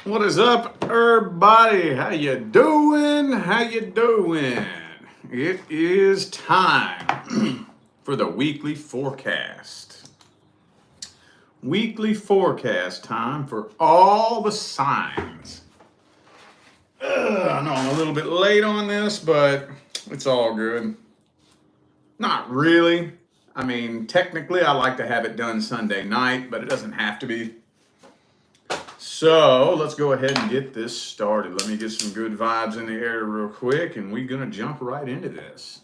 What is up, everybody? How you doing? How you doing? It is time for the weekly forecast. Weekly forecast time for all the signs. I know I'm a little bit late on this, but it's all good. Not really. I mean, technically, I like to have it done Sunday night, but it doesn't have to be. So let's go ahead and get this started. Let me get some good vibes in the air real quick, and we're going to jump right into this.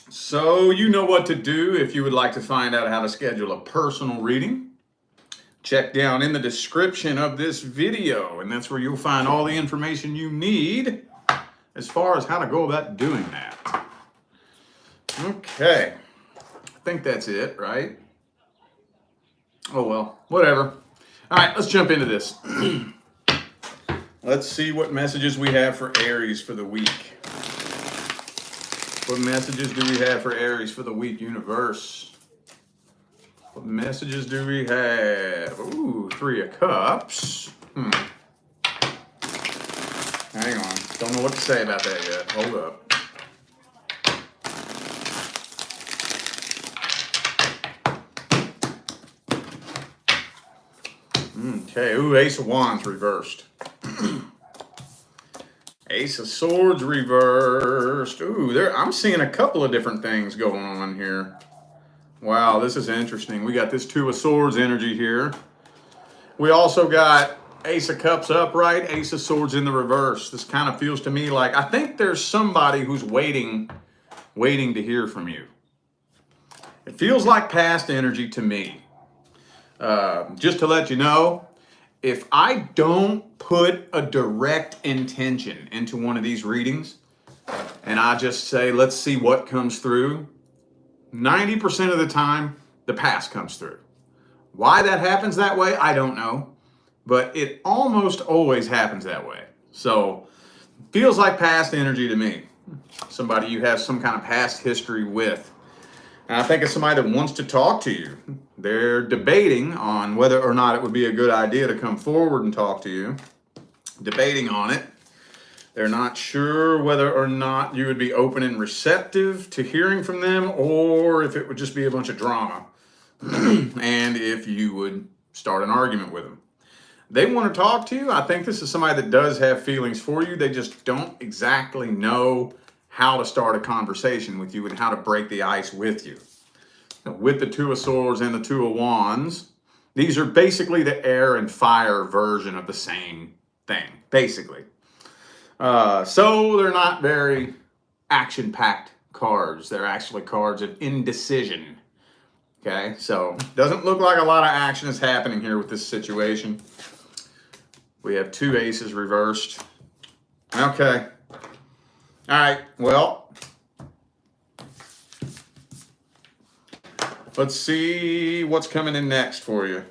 So you know what to do if you would like to find out how to schedule a personal reading. Check down in the description of this video, and that's where you'll find all the information you need as far as how to go about doing that. Okay, I think that's it, right? Oh well, whatever. All right, let's jump into this. Let's see what messages we have for Aries for the week. What messages do we have for Aries for the week, universe? What messages do we have? Ooh, 3 of Cups. Hang on. Don't know what to say about that yet. Hold up. Okay, ooh, Ace of Wands reversed. Ace of Swords reversed. Ooh, I'm seeing a couple of different things going on here. Wow, this is interesting. We got this 2 of Swords energy here. We also got Ace of Cups upright, Ace of Swords in the reverse. This kind of feels to me like, I think there's somebody who's waiting to hear from you. It feels like past energy to me. Just to let you know, if I don't put a direct intention into one of these readings and I just say, let's see what comes through, 90% of the time, the past comes through. Why that happens that way, I don't know, but it almost always happens that way. So, feels like past energy to me. Somebody you have some kind of past history with. And I think it's somebody that wants to talk to you. They're debating on whether or not it would be a good idea to come forward and talk to you. Debating on it. They're not sure whether or not you would be open and receptive to hearing from them, or if it would just be a bunch of drama. And if you would start an argument with them. They want to talk to you. I think this is somebody that does have feelings for you. They just don't exactly know how to start a conversation with you and how to break the ice with you. With the 2 of Swords and the 2 of Wands, these are basically the air and fire version of the same thing, basically. So they're not very action-packed cards. They're actually cards of indecision. Okay, so doesn't look like a lot of action is happening here with this situation. We have 2 aces reversed. Okay. All right, well, let's see what's coming in next for you.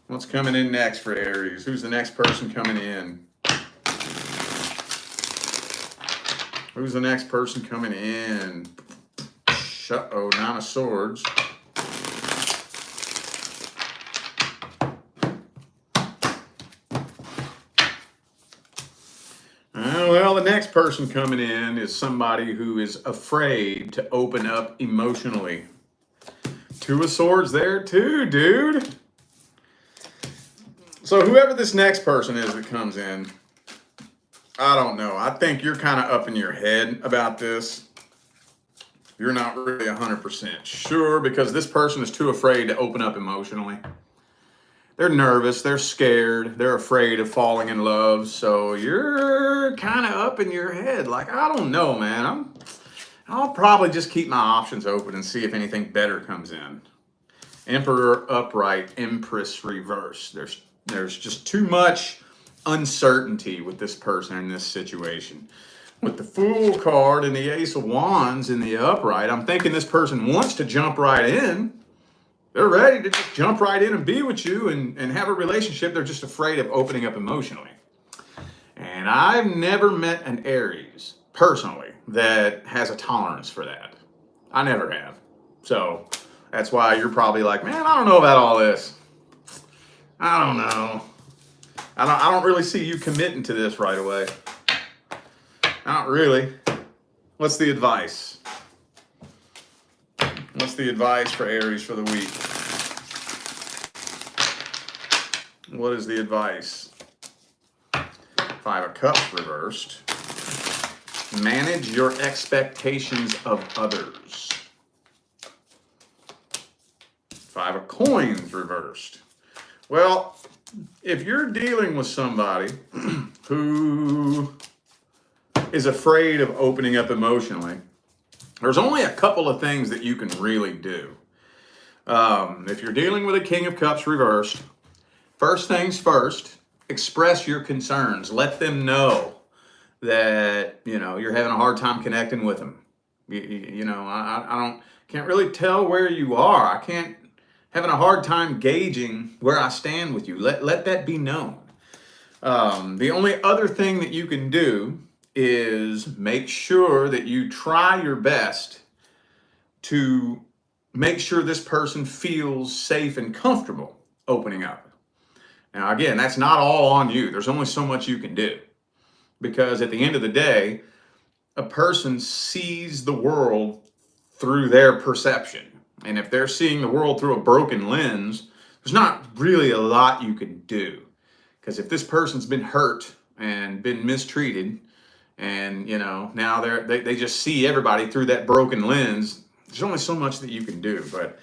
What's coming in next for Aries? Who's the next person coming in? Who's the next person coming in? Uh-oh, 9 of Swords. Well, the next person coming in is somebody who is afraid to open up emotionally. 2 of Swords there too, dude. So whoever this next person is that comes in, I don't know. I think you're kind of up in your head about this. You're not really 100% sure because this person is too afraid to open up emotionally. They're nervous, they're scared, they're afraid of falling in love. So you're kind of up in your head. Like, I don't know, man. I'll probably just keep my options open and see if anything better comes in. Emperor upright, Empress reverse. There's just too much uncertainty with this person in this situation. With the Fool card and the Ace of Wands in the upright, I'm thinking this person wants to jump right in. They're ready to just jump right in and be with you and have a relationship. They're just afraid of opening up emotionally. And I've never met an Aries, personally, that has a tolerance for that. I never have. So That's why you're probably like, man, I don't know about all this. I don't know. I don't really see you committing to this right away. Not really. What's the advice? What's the advice for Aries for the week? What is the advice? Five of Cups reversed. Manage your expectations of others. Five of Coins reversed. Well, if you're dealing with somebody who is afraid of opening up emotionally, there's only a couple of things that you can really do. If you're dealing with a King of Cups reversed, first things first, express your concerns. Let them know that, you know, you're having a hard time connecting with them. I can't really tell where you are. Having a hard time gauging where I stand with you. Let that be known. The only other thing that you can do is make sure that you try your best to make sure this person feels safe and comfortable opening up. Now, again, that's not all on you. There's only so much you can do. Because at the end of the day, a person sees the world through their perception. And if they're seeing the world through a broken lens, there's not really a lot you can do. Because if this person's been hurt and been mistreated, and, you know, now they just see everybody through that broken lens, there's only so much that you can do. But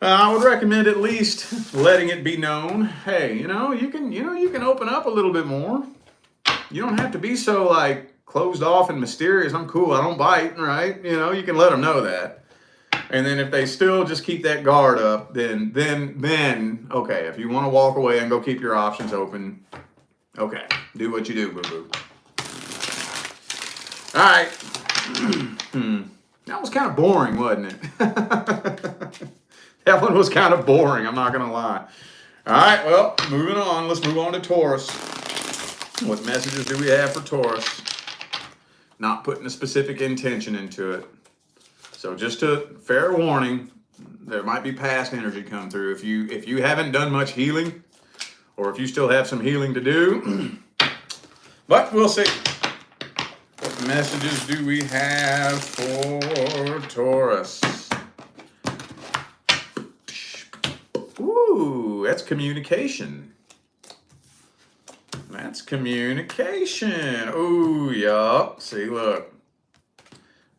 I would recommend at least letting it be known, hey, you can open up a little bit more. You don't have to be so like closed off and mysterious. I'm cool, I don't bite, right? You know, you can let them know that. And then if they still just keep that guard up, then okay, if you want to walk away and go keep your options open, okay, do what you do, boo-boo. All right. That was kind of boring, wasn't it? That one was kind of boring, I'm not going to lie. All right, well, moving on. Let's move on to Taurus. What messages do we have for Taurus? Not putting a specific intention into it. So just a fair warning, there might be past energy come through. If you haven't done much healing, or if you still have some healing to do, but we'll see. What messages do we have for Taurus? Ooh, that's communication. That's communication. Ooh, yup. See, look.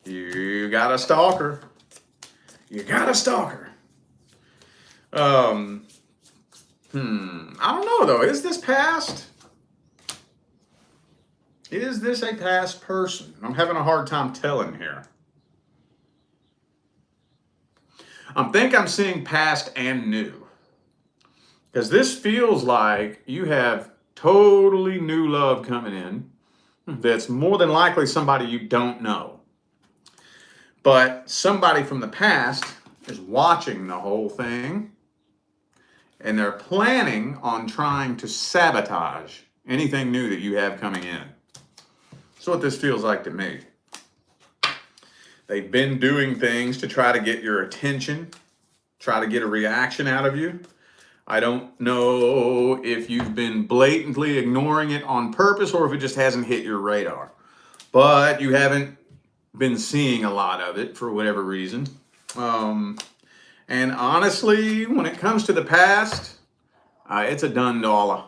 You got a stalker. You got a stalker. I don't know, though. Is this past? Is this a past person? I'm having a hard time telling here. I think I'm seeing past and new. Because this feels like you have totally new love coming in that's more than likely somebody you don't know. But somebody from the past is watching the whole thing, and they're planning on trying to sabotage anything new that you have coming in. That's what this feels like to me. They've been doing things to try to get your attention, try to get a reaction out of you. I don't know if you've been blatantly ignoring it on purpose or if it just hasn't hit your radar. But you haven't been seeing a lot of it for whatever reason. And honestly, when it comes to the past, it's a done dollar.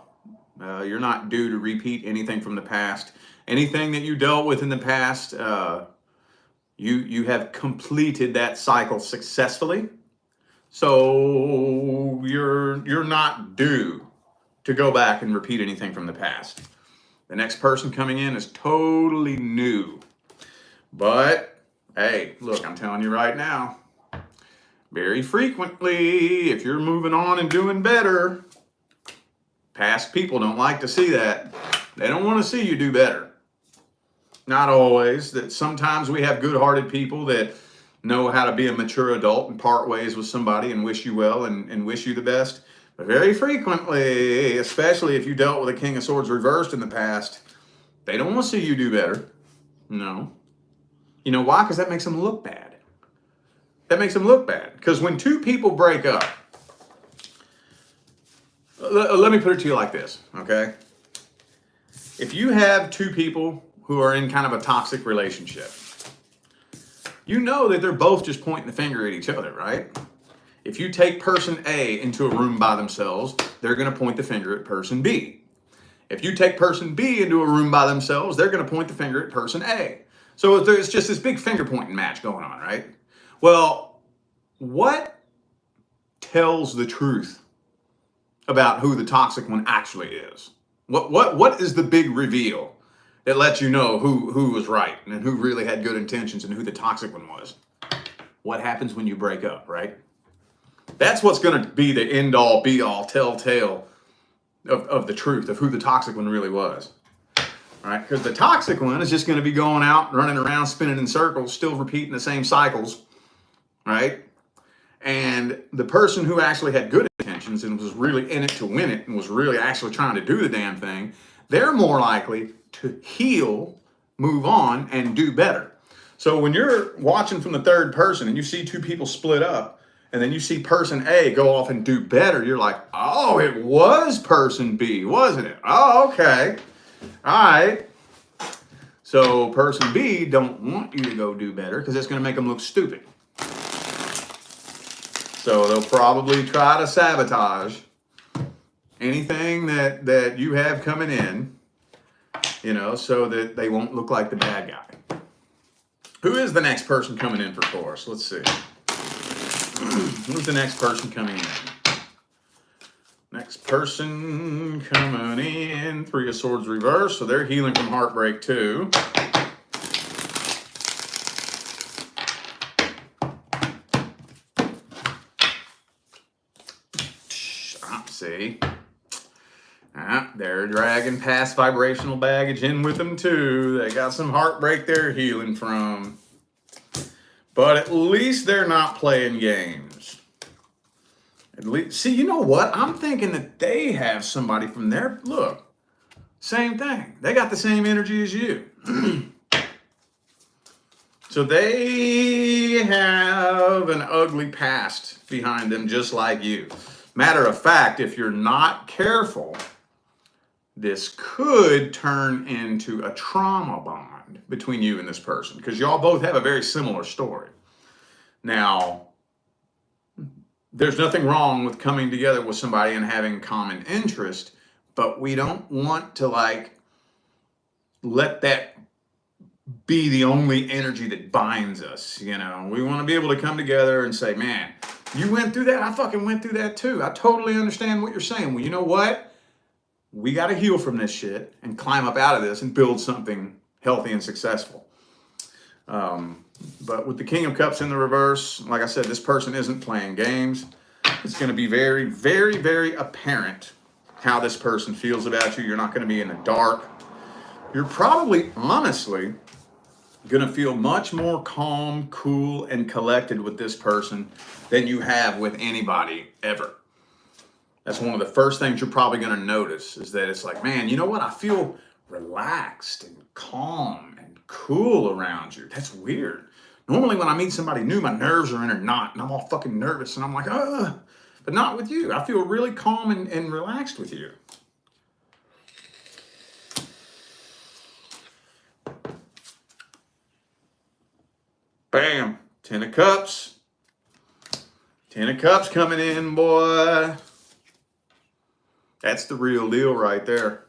You're not due to repeat anything from the past. Anything that you dealt with in the past, you have completed that cycle successfully. So you're not due to go back and repeat anything from the past. The next person coming in is totally new. But, hey, look, I'm telling you right now, very frequently, if you're moving on and doing better, past people don't like to see that. They don't want to see you do better. Not always. That sometimes we have good-hearted people that know how to be a mature adult and part ways with somebody and wish you well and wish you the best. But very frequently, especially if you dealt with a King of Swords reversed in the past, they don't want to see you do better. No. You know why? Because that makes them look bad. That makes them look bad. Because when two people break up, let me put it to you like this, okay? If you have two people who are in kind of a toxic relationship, you know that they're both just pointing the finger at each other, right? If you take person A into a room by themselves, they're going to point the finger at person B. If you take person B into a room by themselves, they're going to point the finger at person A. So there's just this big finger pointing match going on, right? Well, what tells the truth about who the toxic one actually is? What is the big reveal that lets you know who was right and who really had good intentions and who the toxic one was? What happens when you break up, right? That's what's going to be the end-all, be-all, telltale of the truth of who the toxic one really was, right? Because the toxic one is just going to be going out, running around, spinning in circles, still repeating the same cycles, right? And the person who actually had good intentions and was really in it to win it and was really actually trying to do the damn thing, they're more likely to heal, move on, and do better. So when you're watching from the third person and you see two people split up, and then you see person A go off and do better, you're like, oh, it was person B, wasn't it? Oh, okay. All right. So person B don't want you to go do better because it's going to make them look stupid. So they'll probably try to sabotage anything that you have coming in, you know, so that they won't look like the bad guy. Who is the next person coming in for Taurus? Let's see. Who's the next person coming in? Next person coming in, Three of Swords reverse, so they're healing from heartbreak too. See? They're dragging past vibrational baggage in with them too. They got some heartbreak they're healing from. But at least they're not playing games. At least, see, you know what? I'm thinking that they have somebody from their, look, same thing. They got the same energy as you. So they have an ugly past behind them just like you. Matter of fact, if you're not careful, this could turn into a trauma bond between you and this person because y'all both have a very similar story. Now, there's nothing wrong with coming together with somebody and having common interest, but we don't want to like let that be the only energy that binds us. You know, we want to be able to come together and say, man, you went through that. I fucking went through that too. I totally understand what you're saying. Well, you know what? We got to heal from this shit and climb up out of this and build something healthy and successful. But with the King of Cups in the reverse, like I said, this person isn't playing games. It's going to be very, very, very apparent how this person feels about you. You're not going to be in the dark. You're probably, honestly, going to feel much more calm, cool, and collected with this person than you have with anybody ever. That's one of the first things you're probably going to notice is that it's like, man, you know what? I feel relaxed and calm and cool around you. That's weird. Normally when I meet somebody new, my nerves are in a knot and I'm all fucking nervous and I'm like, ugh. But not with you. I feel really calm and relaxed with you. Bam. 10 of Cups. 10 of Cups coming in, boy. That's the real deal right there.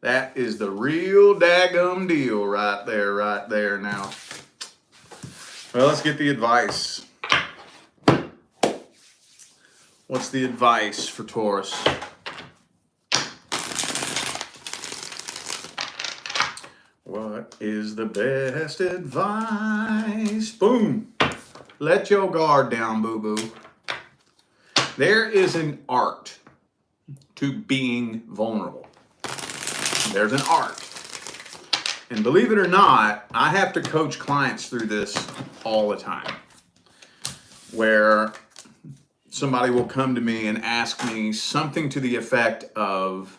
That is the real daggum deal right there now. Well, let's get the advice. What's the advice for Taurus? What is the best advice? Boom. Let your guard down, boo-boo. There is an art to being vulnerable. There's an art. And believe it or not, I have to coach clients through this all the time. Where somebody will come to me and ask me something to the effect of,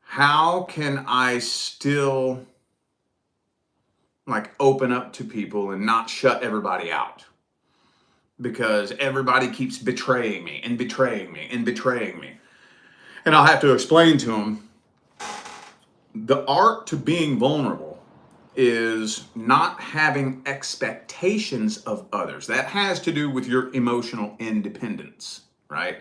how can I still like open up to people and not shut everybody out? because everybody keeps betraying me and betraying me and betraying me. And I'll have to explain to them the art to being vulnerable is not having expectations of others. That has to do with your emotional independence, right?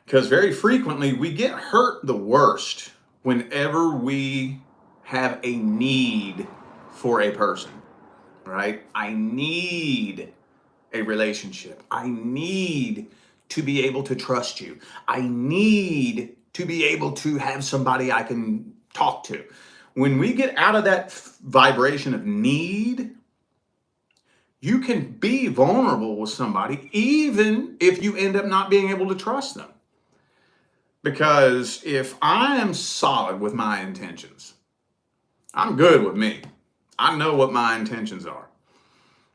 Because very frequently we get hurt the worst whenever we have a need for a person, right? I need a relationship. I need to be able to trust you. I need to be able to have somebody I can talk to. When we get out of that vibration of need, you can be vulnerable with somebody even if you end up not being able to trust them. Because if I am solid with my intentions, I'm good with me. I know what my intentions are.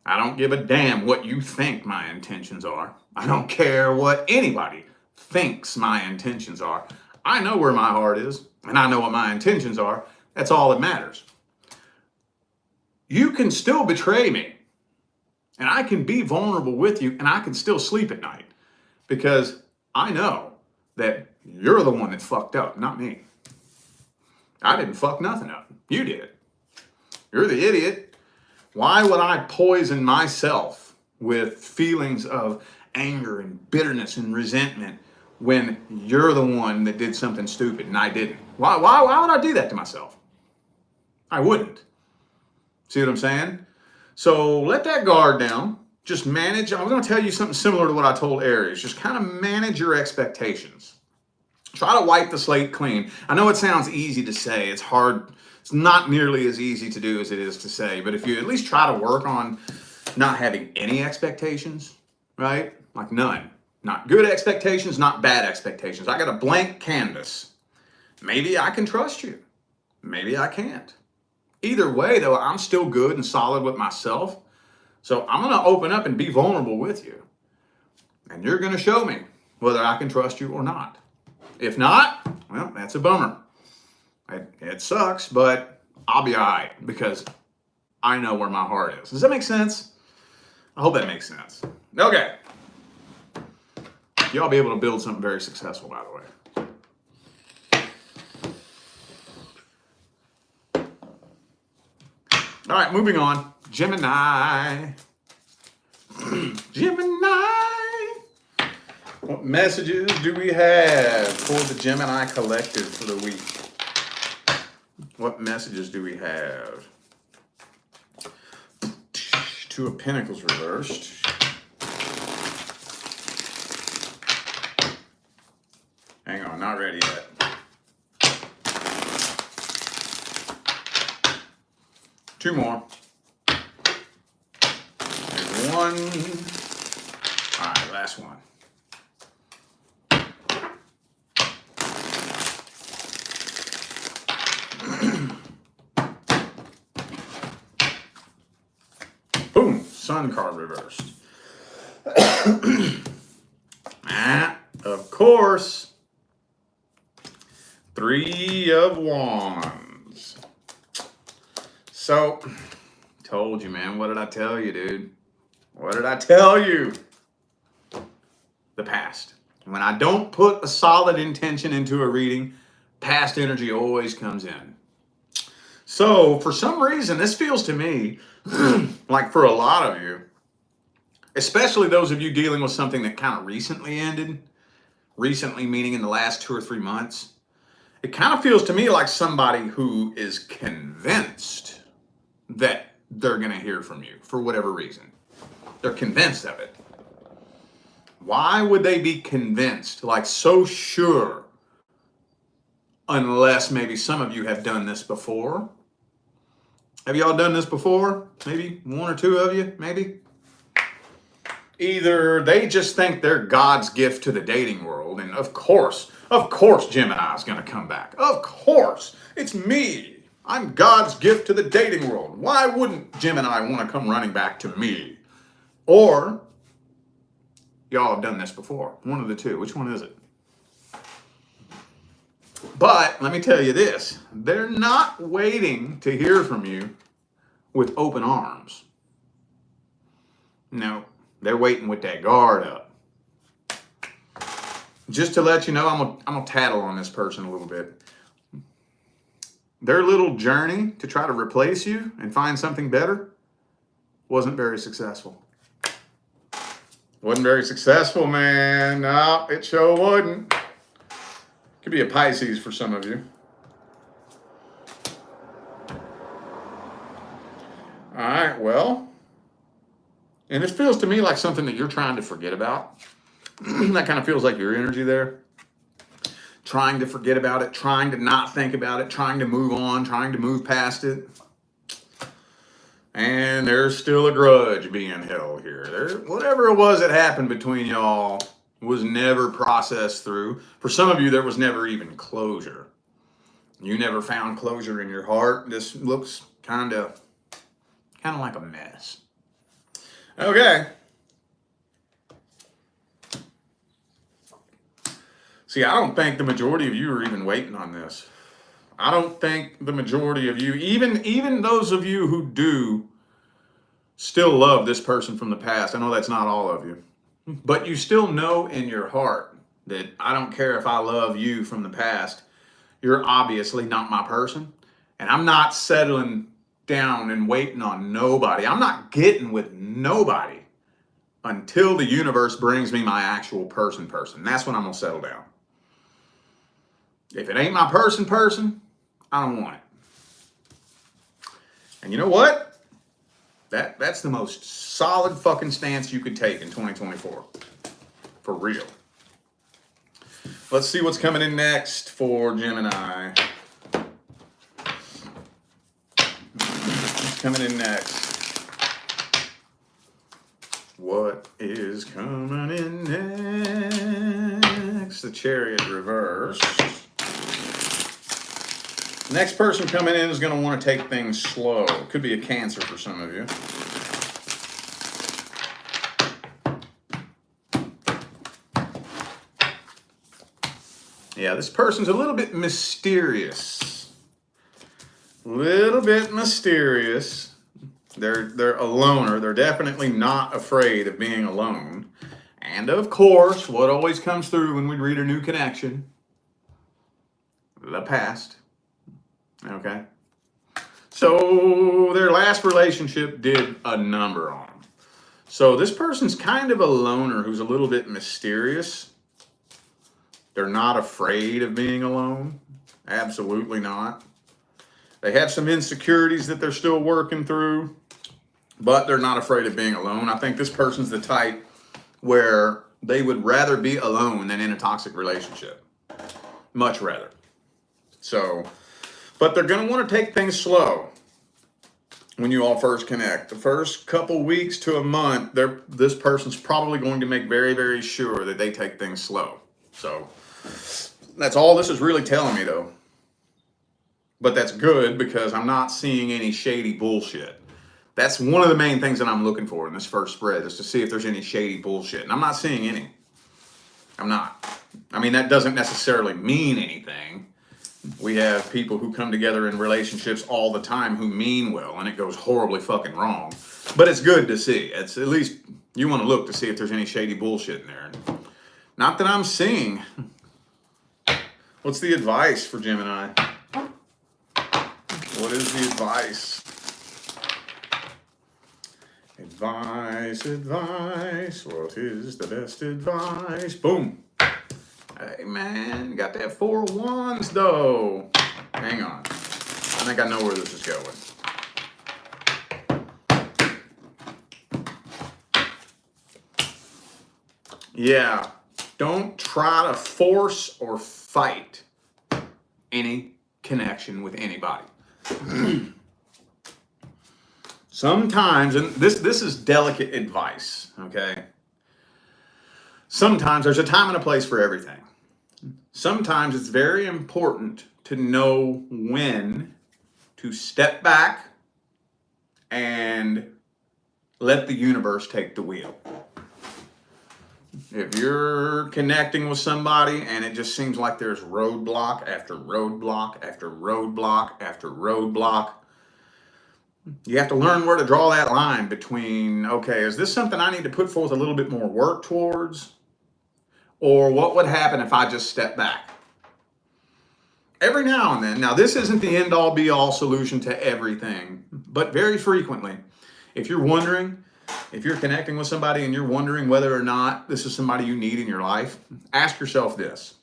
I don't give a damn what you think my intentions are. I don't care what anybody thinks my intentions are. I know where my heart is, and I know what my intentions are. That's all that matters. You can still betray me, and I can be vulnerable with you, and I can still sleep at night because I know that you're the one that fucked up, not me. I didn't fuck nothing up. You did. You're the idiot. Why would I poison myself with feelings of anger and bitterness and resentment when you're the one that did something stupid and I didn't? Why would I do that to myself? I wouldn't. See what I'm saying? So let that guard down. Just manage. I'm going to tell you something similar to what I told Aries. Just kind of manage your expectations. Try to wipe the slate clean. I know it sounds easy to say. It's hard. It's not nearly as easy to do as it is to say. But if you at least try to work on not having any expectations, right? Like none. Not good expectations, not bad expectations. I got a blank canvas. Maybe I can trust you. Maybe I can't. Either way, though, I'm still good and solid with myself. So I'm going to open up and be vulnerable with you. And you're going to show me whether I can trust you or not. If not, well, that's a bummer. It sucks, but I'll be all right because I know where my heart is. Does that make sense? I hope that makes sense. Okay. Y'all be able to build something very successful, by the way. All right, moving on. Gemini. Gemini. What messages do we have for the Gemini collective for the week? What messages do we have? Two of Pentacles reversed. Hang on, not ready yet. Two more. There's one. All right, last one. Boom, Sun card reversed. Of course, Three of Wands. So, told you, man. What did I tell you, dude? What did I tell you? The past. When I don't put a solid intention into a reading, past energy always comes in. So, for some reason, this feels to me like for a lot of you, especially those of you dealing with something that kind of recently ended, recently meaning in the last 2 or 3 months, it kind of feels to me like somebody who is convinced that they're going to hear from you for whatever reason. They're convinced of it. Why would they be convinced, like so sure, unless maybe some of you have done this before? Have y'all done this before? Maybe 1 or 2 of you, maybe? Either they just think they're God's gift to the dating world, and of course Gemini is going to come back. Of course, it's me. I'm God's gift to the dating world. Why wouldn't Gemini want to come running back to me? Or, y'all have done this before. One of the two. Which one is it? But let me tell you this. They're not waiting to hear from you with open arms. No, They're waiting with that guard up. Just to let you know, I'm gonna tattle on this person a little bit. Their little journey to try to replace you and find something better wasn't very successful. Wasn't very successful, man. No, it sure wasn't. Could be a Pisces for some of you. All right, well, and it feels to me like something that you're trying to forget about. That kind of feels like your energy there. Trying to forget about it, trying to not think about it, trying to move on, trying to move past it. And there's still a grudge being held here. Whatever it was that happened between y'all was never processed through. For some of you, there was never even closure. You never found closure in your heart. This looks kind of like a mess. Okay. See, I don't think the majority of you are even waiting on this. I don't think the majority of you, even those of you who do still love this person from the past, I know that's not all of you, but you still know in your heart that I don't care if I love you from the past, you're obviously not my person, and I'm not settling down and waiting on nobody. I'm not getting with nobody until the universe brings me my actual person. That's when I'm gonna settle down. If it ain't my person, I don't want it. And you know what? That's the most solid fucking stance you could take in 2024. For real. Let's see what's coming in next for Gemini. What's coming in next? What is coming in next? The Chariot reversed. Next person coming in is going to want to take things slow. Could be a Cancer for some of you. Yeah, this person's a little bit mysterious. They're a loner. They're definitely not afraid of being alone. And of course, what always comes through when we read a new connection? The past. Okay. So their last relationship did a number on them. So this person's kind of a loner who's a little bit mysterious. They're not afraid of being alone. Absolutely not. They have some insecurities that they're still working through, but they're not afraid of being alone. I think this person's the type where they would rather be alone than in a toxic relationship. Much rather. So, but they're going to want to take things slow when you all first connect. The first couple weeks to a month, this person's probably going to make very, very sure that they take things slow. So that's all this is really telling me, though. But that's good because I'm not seeing any shady bullshit. That's one of the main things that I'm looking for in this first spread, is to see if there's any shady bullshit. And I'm not seeing any. I'm not. I mean, that doesn't necessarily mean anything. We have people who come together in relationships all the time who mean well, and it goes horribly fucking wrong. But it's good to see. It's at least you want to look to see if there's any shady bullshit in there. Not that I'm seeing. What's the advice for Gemini? What is the advice? Advice. What is the best advice? Boom. Hey, man, you got that 4 of Wands, though. Hang on. I think I know where this is going. Yeah. Don't try to force or fight any connection with anybody. Sometimes, and this is delicate advice, okay? Sometimes there's a time and a place for everything. Sometimes it's very important to know when to step back and let the universe take the wheel. If you're connecting with somebody and it just seems like there's roadblock after roadblock after roadblock after roadblock, You have to learn where to draw that line between, okay, is this something I need to put forth a little bit more work towards? Or what would happen if I just step back? Every now and then, now this isn't the end all be all solution to everything, but very frequently, if you're wondering, if you're connecting with somebody and you're wondering whether or not this is somebody you need in your life, ask yourself this.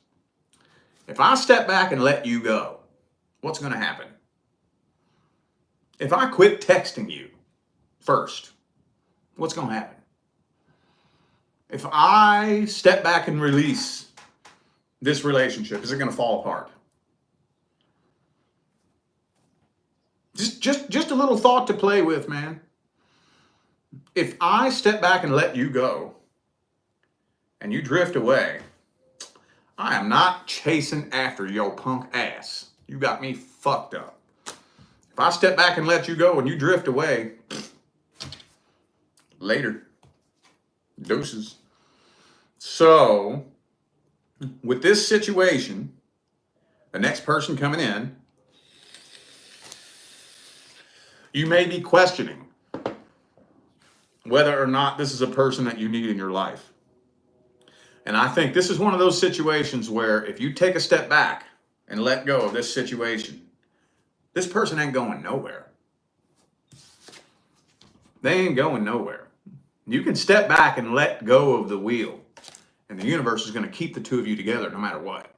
If I step back and let you go, what's going to happen? If I quit texting you first, what's going to happen? If I step back and release this relationship, is it going to fall apart? Just a little thought to play with, man. If I step back and let you go and you drift away, I am not chasing after your punk ass. You got me fucked up. If I step back and let you go and you drift away, later. Deuces. So, with this situation, the next person coming in, you may be questioning whether or not this is a person that you need in your life. And I think this is one of those situations where if you take a step back and let go of this situation, this person ain't going nowhere. They ain't going nowhere. You can step back and let go of the wheel, and the universe is going to keep the two of you together no matter what.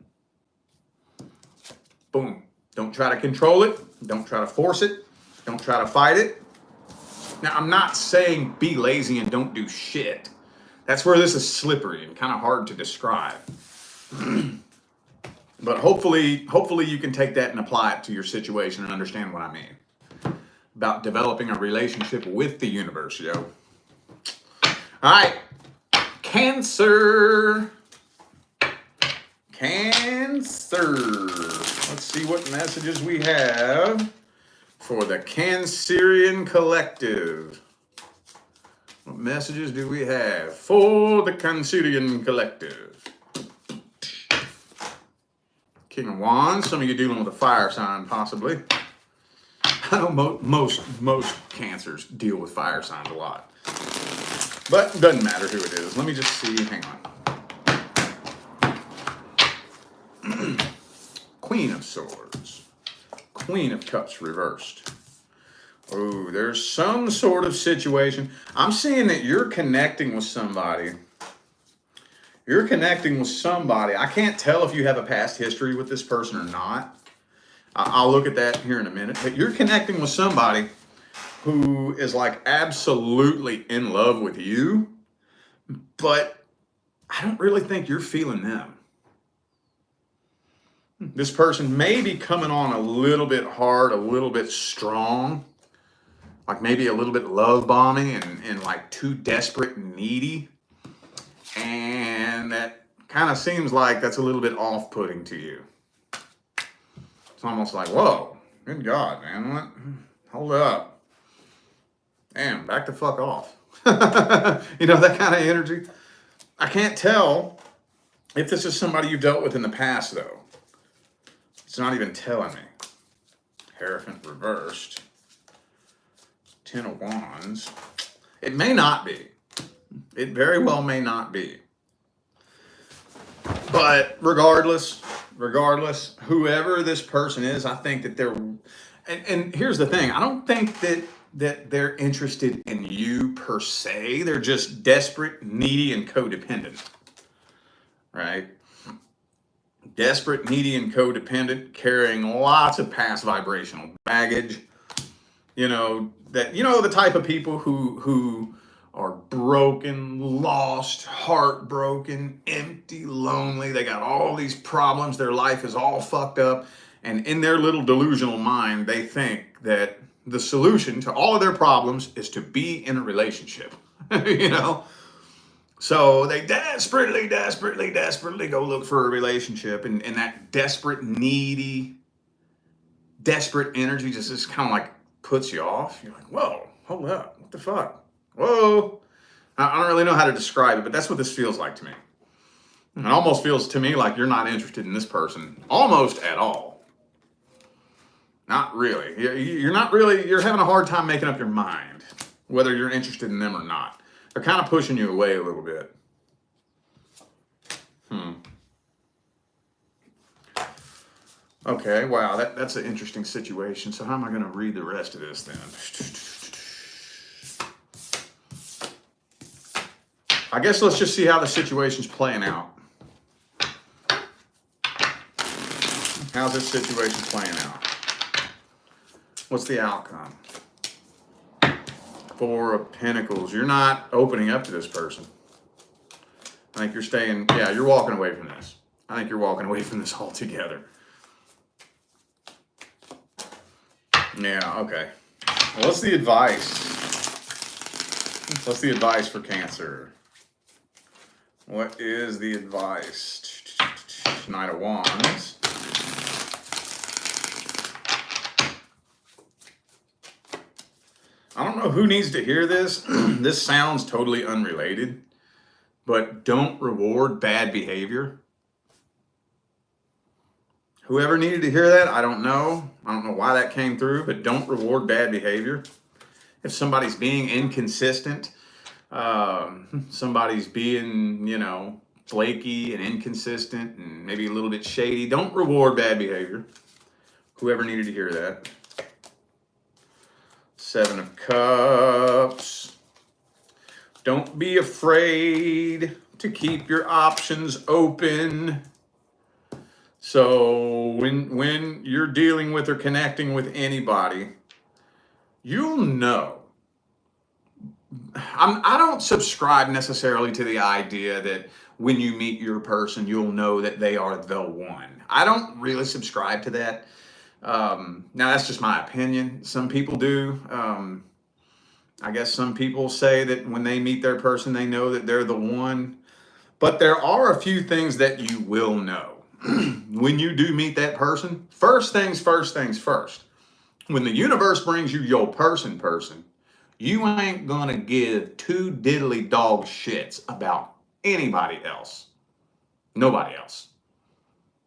Boom. Don't try to control it. Don't try to force it. Don't try to fight it. Now, I'm not saying be lazy and don't do shit. That's where this is slippery and kind of hard to describe. But hopefully you can take that and apply it to your situation and understand what I mean about developing a relationship with the universe, yo. All right, Cancer. Cancer. Let's see what messages we have for the Cancerian collective. What messages do we have for the Cancerian collective? King of Wands. Some of you dealing with a fire sign, possibly. I know most Cancers deal with fire signs a lot. But it doesn't matter who it is. Let me just see. Hang on. Queen of Swords. Queen of Cups reversed. Oh, there's some sort of situation. I'm seeing that you're connecting with somebody. You're connecting with somebody. I can't tell if you have a past history with this person or not. I'll look at that here in a minute. But you're connecting with somebody who is like absolutely in love with you, but I don't really think you're feeling them. This person may be coming on a little bit hard, a little bit strong, like maybe a little bit love bombing and like too desperate and needy. And that kind of seems like that's a little bit off-putting to you. It's almost like, whoa, good God, man, what? Hold up. Damn, back the fuck off. You know, that kind of energy. I can't tell if this is somebody you dealt with in the past, though. It's not even telling me. Hierophant reversed. Ten of Wands. It may not be. It very well may not be. But regardless, whoever this person is, I think that they're, and here's the thing, I don't think that they're interested in you per se. They're just desperate, needy, and codependent. Right? Desperate, needy, and codependent, carrying lots of past vibrational baggage. You know, the type of people who are broken, lost, heartbroken, empty, lonely. They got all these problems. Their life is all fucked up. And in their little delusional mind, they think that the solution to all of their problems is to be in a relationship. You know? So they desperately go look for a relationship. And that desperate, needy, desperate energy just kind of like puts you off. You're like, whoa, hold up. What the fuck? Whoa. I don't really know how to describe it, but that's what this feels like to me. It almost feels to me like you're not interested in this person almost at all. Not really. You're not really, you're having a hard time making up your mind whether you're interested in them or not. They're kind of pushing you away a little bit. Okay, wow, that's an interesting situation. So how am I going to read the rest of this then? I guess let's just see how the situation's playing out. How's this situation playing out? What's the outcome? Four of Pentacles. You're not opening up to this person. I think you're staying, yeah, you're walking away from this. I think you're walking away from this altogether. Yeah, okay. Well, what's the advice? What's the advice for Cancer? What is the advice? Knight of Wands. I don't know who needs to hear this. This sounds totally unrelated, but don't reward bad behavior. Whoever needed to hear that, I don't know. I don't know why that came through, but don't reward bad behavior. If somebody's being inconsistent, somebody's being, you know, flaky and inconsistent and maybe a little bit shady, don't reward bad behavior. Whoever needed to hear that. Seven of Cups. Don't be afraid to keep your options open. So when you're dealing with or connecting with anybody, you'll know. I don't subscribe necessarily to the idea that when you meet your person, you'll know that they are the one. I don't really subscribe to that. Now, that's just my opinion. Some people do. I guess some people say that when they meet their person, they know that they're the one. But there are a few things that you will know. When you do meet that person, first things first. When the universe brings you your person, you ain't gonna give two diddly dog shits about anybody else. Nobody else.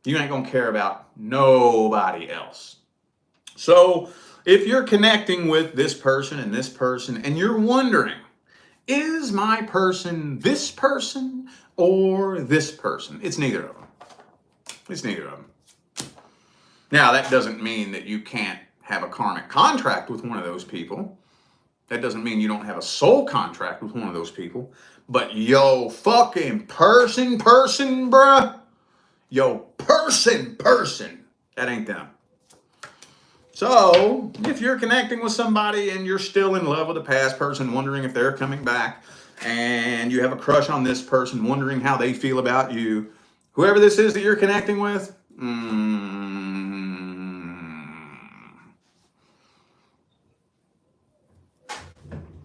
You ain't gonna care about nobody else. So if you're connecting with this person and you're wondering, is my person this person or this person? It's neither of them. It's neither of them. Now, that doesn't mean that you can't have a karmic contract with one of those people. That doesn't mean you don't have a soul contract with one of those people. But yo fucking person, bruh. Yo person, that ain't them. So, if you're connecting with somebody and you're still in love with a past person, wondering if they're coming back, and you have a crush on this person, wondering how they feel about you, whoever this is that you're connecting with,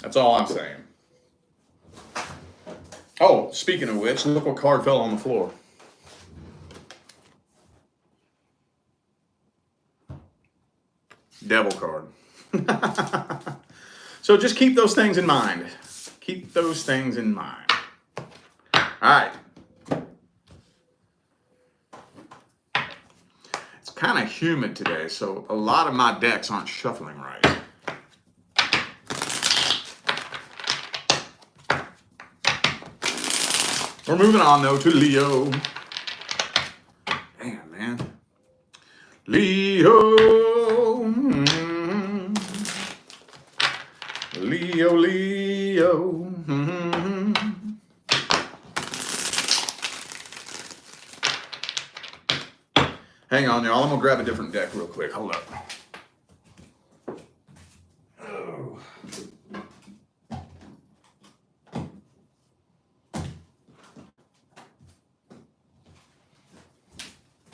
that's all I'm saying. Oh, speaking of which, look what card fell on the floor. Devil card. So just keep those things in mind. Keep those things in mind. All right. It's kind of humid today, so a lot of my decks aren't shuffling right. We're moving on, though, to Leo. Damn, man. Leo. Leo. Hang on, y'all. I'm going to grab a different deck real quick. Hold up. Oh.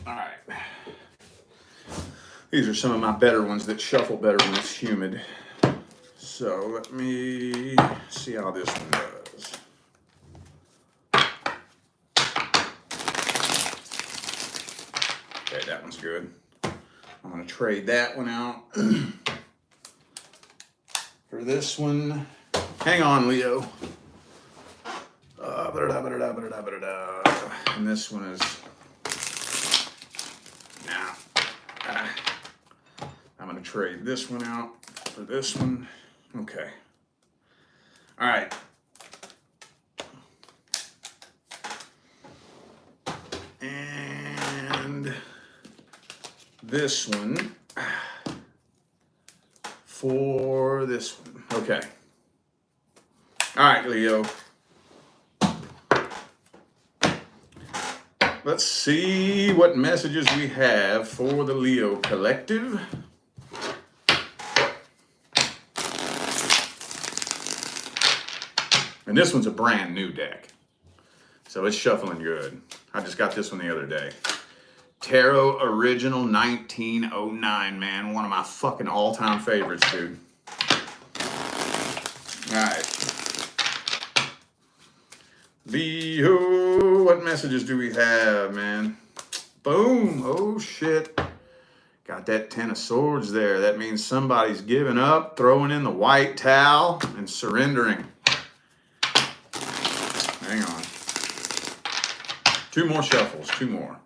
All right. These are some of my better ones that shuffle better when it's humid. So let me see how this one does. Okay, that one's good. I'm going to trade that one out for this one. Hang on, Leo. And this one is... I'm going to trade this one out for this one. Okay. All right. And this one for this one. Okay. All right, Leo. Let's see what messages we have for the Leo collective. And this one's a brand new deck, so it's shuffling good. I just got this one the other day. Tarot Original 1909, man. One of my fucking all-time favorites, dude. All right. Leo, what messages do we have, man? Boom. Oh, shit. Got that 10 of Swords there. That means somebody's giving up, throwing in the white towel, and surrendering. Hang on. 2 more shuffles. 2 more.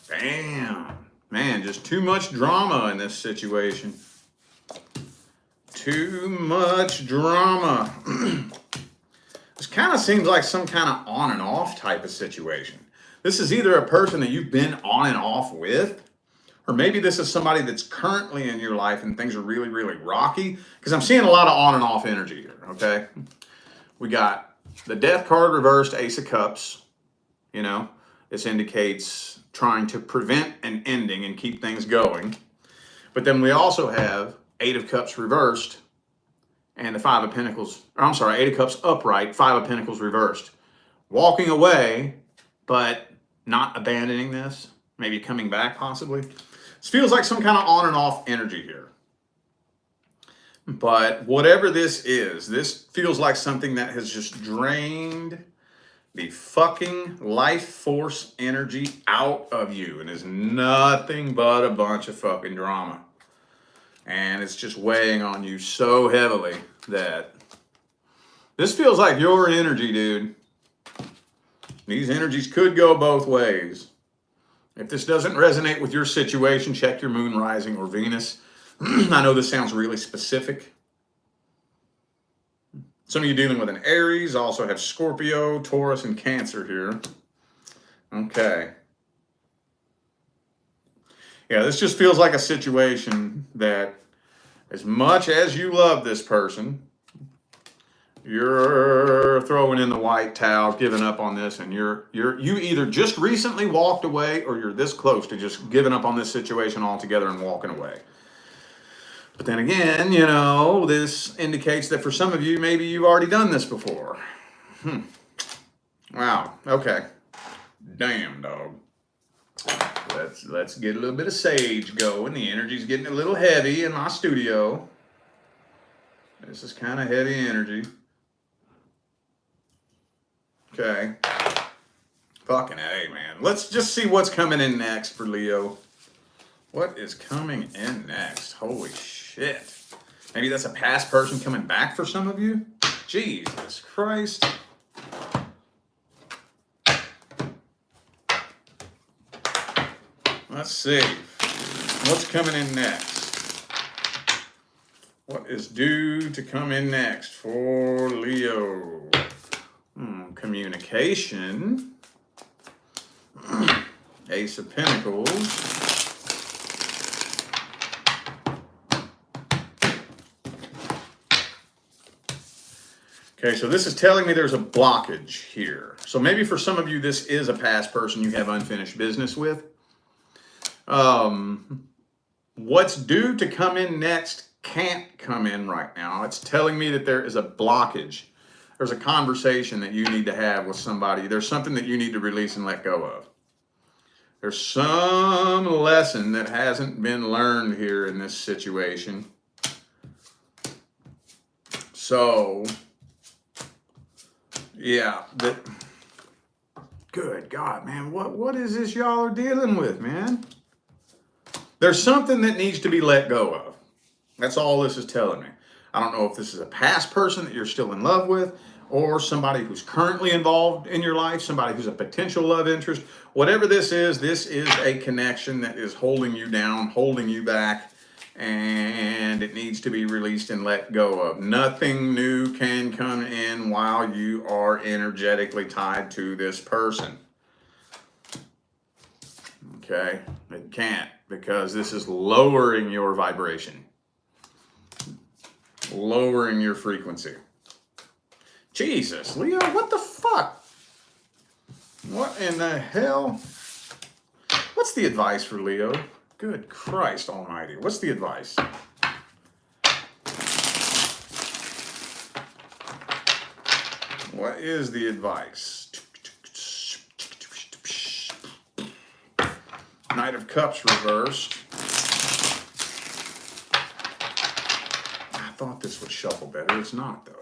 Damn. Man, just too much drama in this situation. Too much drama. This kind of seems like some kind of on and off type of situation. This is either a person that you've been on and off with, or maybe this is somebody that's currently in your life and things are really, really rocky. Because I'm seeing a lot of on and off energy here, okay? We got the Death card reversed, Ace of Cups. You know, this indicates trying to prevent an ending and keep things going. But then we also have 8 of Cups reversed and the 5 of Pentacles, or I'm sorry, 8 of Cups upright, 5 of Pentacles reversed. Walking away, but not abandoning this, maybe coming back possibly. This feels like some kind of on and off energy here. But whatever this is, this feels like something that has just drained the fucking life force energy out of you and is nothing but a bunch of fucking drama. And it's just weighing on you so heavily that this feels like your energy, dude. These energies could go both ways. If this doesn't resonate with your situation, check your moon, rising, or Venus. I know this sounds really specific. Some of you dealing with an Aries also have Scorpio, Taurus, and Cancer here. Okay. Yeah, this just feels like a situation that as much as you love this person, you're throwing in the white towel, giving up on this, and you either just recently walked away or you're this close to just giving up on this situation altogether and walking away. But then again, you know, this indicates that for some of you, maybe you've already done this before. Wow. Okay. Damn, dog. Let's get a little bit of sage going. The energy's getting a little heavy in my studio. This is kind of heavy energy. Okay. Fucking A, man. Let's just see what's coming in next for Leo. What is coming in next? Holy shit. Maybe that's a past person coming back for some of you? Jesus Christ. Let's see. What's coming in next? What is due to come in next for Leo? Communication. Ace of Pentacles. Okay, so this is telling me there's a blockage here. So maybe for some of you, this is a past person you have unfinished business with. What's due to come in next can't come in right now. It's telling me that there is a blockage. There's a conversation that you need to have with somebody. There's something that you need to release and let go of. There's some lesson that hasn't been learned here in this situation. So, yeah, good God, man, what is this y'all are dealing with, man? There's something that needs to be let go of. That's all this is telling me. I don't know if this is a past person that you're still in love with, or somebody who's currently involved in your life, somebody who's a potential love interest. Whatever this is a connection that is holding you down, holding you back, and it needs to be released and let go of. Nothing new can come in while you are energetically tied to this person. Okay? It can't, because this is lowering your vibration, lowering your frequency. Jesus, Leo, what the fuck? What in the hell? What's the advice for Leo? Good Christ almighty. What's the advice? What is the advice? Knight of Cups reversed. I thought this would shuffle better. It's not, though.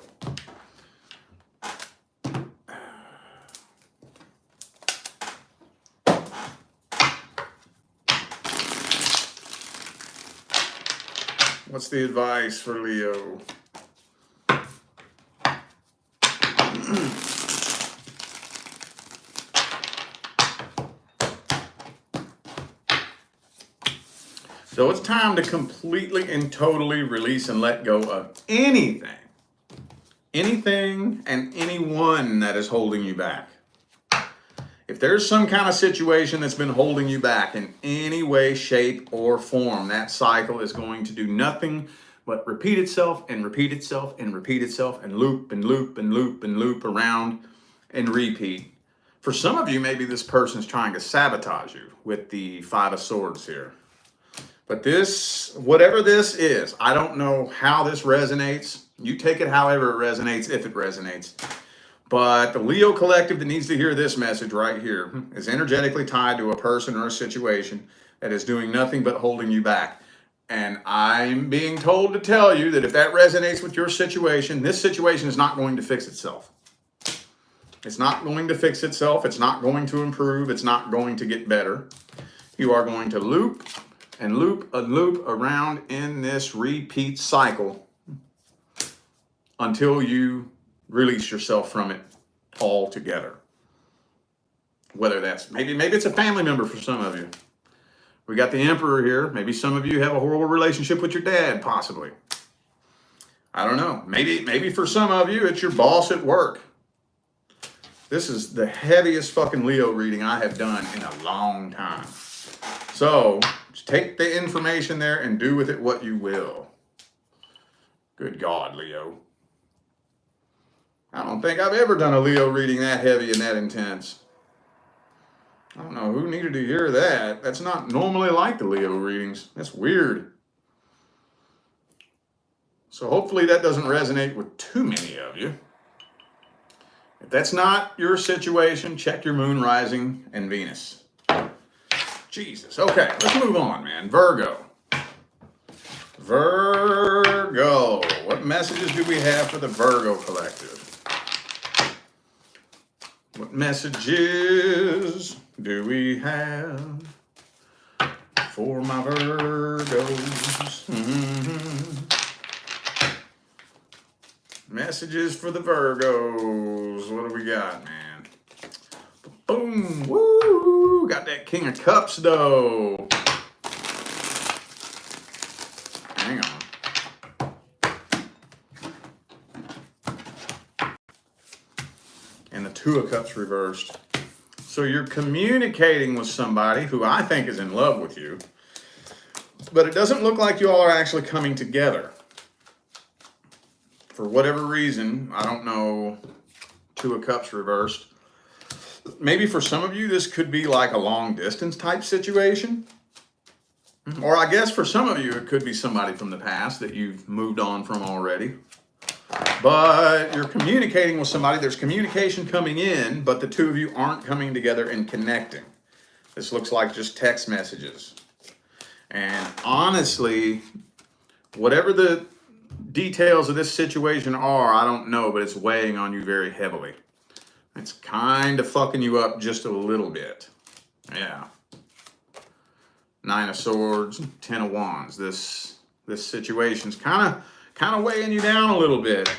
What's the advice for Leo? So it's time to completely and totally release and let go of anything and anyone that is holding you back. If there's some kind of situation that's been holding you back in any way, shape, or form, that cycle is going to do nothing but repeat itself and repeat itself and repeat itself and loop and loop and loop and loop around and repeat. For some of you, maybe this person's trying to sabotage you with the Five of Swords here. But this, whatever this is, I don't know how this resonates. You take it however it resonates, if it resonates. But the Leo collective that needs to hear this message right here is energetically tied to a person or a situation that is doing nothing but holding you back. And I'm being told to tell you that if that resonates with your situation, this situation is not going to fix itself. It's not going to fix itself. It's not going to improve. It's not going to get better. You are going to loop and loop and loop around in this repeat cycle until you release yourself from it altogether. Whether that's, maybe it's a family member for some of you. We got the Emperor here. Maybe some of you have a horrible relationship with your dad, possibly. I don't know. Maybe for some of you, it's your boss at work. This is the heaviest fucking Leo reading I have done in a long time. So, just take the information there and do with it what you will. Good God, Leo. I don't think I've ever done a Leo reading that heavy and that intense. I don't know who needed to hear that. That's not normally like the Leo readings. That's weird. So hopefully that doesn't resonate with too many of you. If that's not your situation, check your moon, rising, and Venus. Jesus. Okay, let's move on, man. Virgo. Virgo. What messages do we have for the Virgo collective? What messages do we have for my Virgos? Messages for the Virgos. What do we got, man? Boom. Woo. Got that King of Cups, though. Hang on. And the Two of Cups reversed. So you're communicating with somebody who I think is in love with you, but it doesn't look like you all are actually coming together. For whatever reason, I don't know, Two of Cups reversed. Maybe for some of you, this could be like a long distance type situation. Or I guess for some of you, it could be somebody from the past that you've moved on from already. But you're communicating with somebody. There's communication coming in, but the two of you aren't coming together and connecting. This looks like just text messages. And honestly, whatever the details of this situation are, I don't know, but it's weighing on you very heavily. It's kind of fucking you up just a little bit. Yeah. Nine of Swords, Ten of Wands. This situation's kind kind of weighing you down a little bit.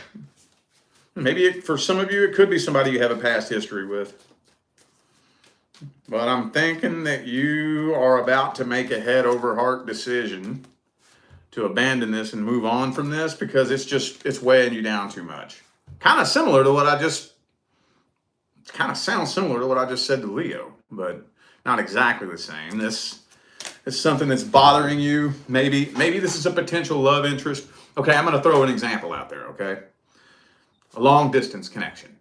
Maybe for some of you, it could be somebody you have a past history with. But I'm thinking that you are about to make a head over heart decision to abandon this and move on from this because it's weighing you down too much. Kind of similar to what it kind of sounds similar to what I just said to Leo, but not exactly the same. This is something that's bothering you. Maybe this is a potential love interest. Okay, I'm going to throw an example out there, okay? A long distance connection,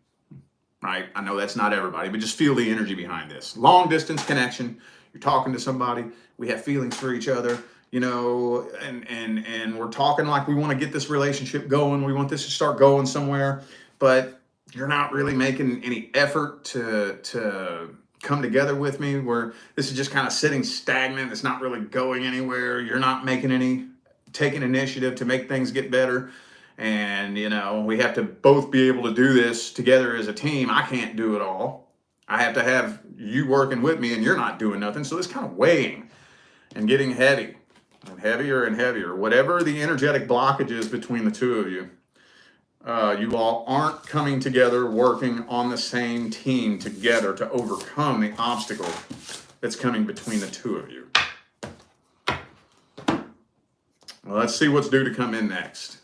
right? I know that's not everybody, but just feel the energy behind this. Long distance connection. You're talking to somebody. We have feelings for each other, you know, and we're talking like we want to get this relationship going. We want this to start going somewhere, but you're not really making any effort to come together with me, where this is just kind of sitting stagnant. It's not really going anywhere. You're not taking initiative to make things get better. And, you know, we have to both be able to do this together as a team. I can't do it all. I have to have you working with me and you're not doing nothing. So it's kind of weighing and getting heavy and heavier and heavier. Whatever the energetic blockage is between the two of you, you all aren't coming together, working on the same team together to overcome the obstacle that's coming between the two of you. Well, let's see what's due to come in next.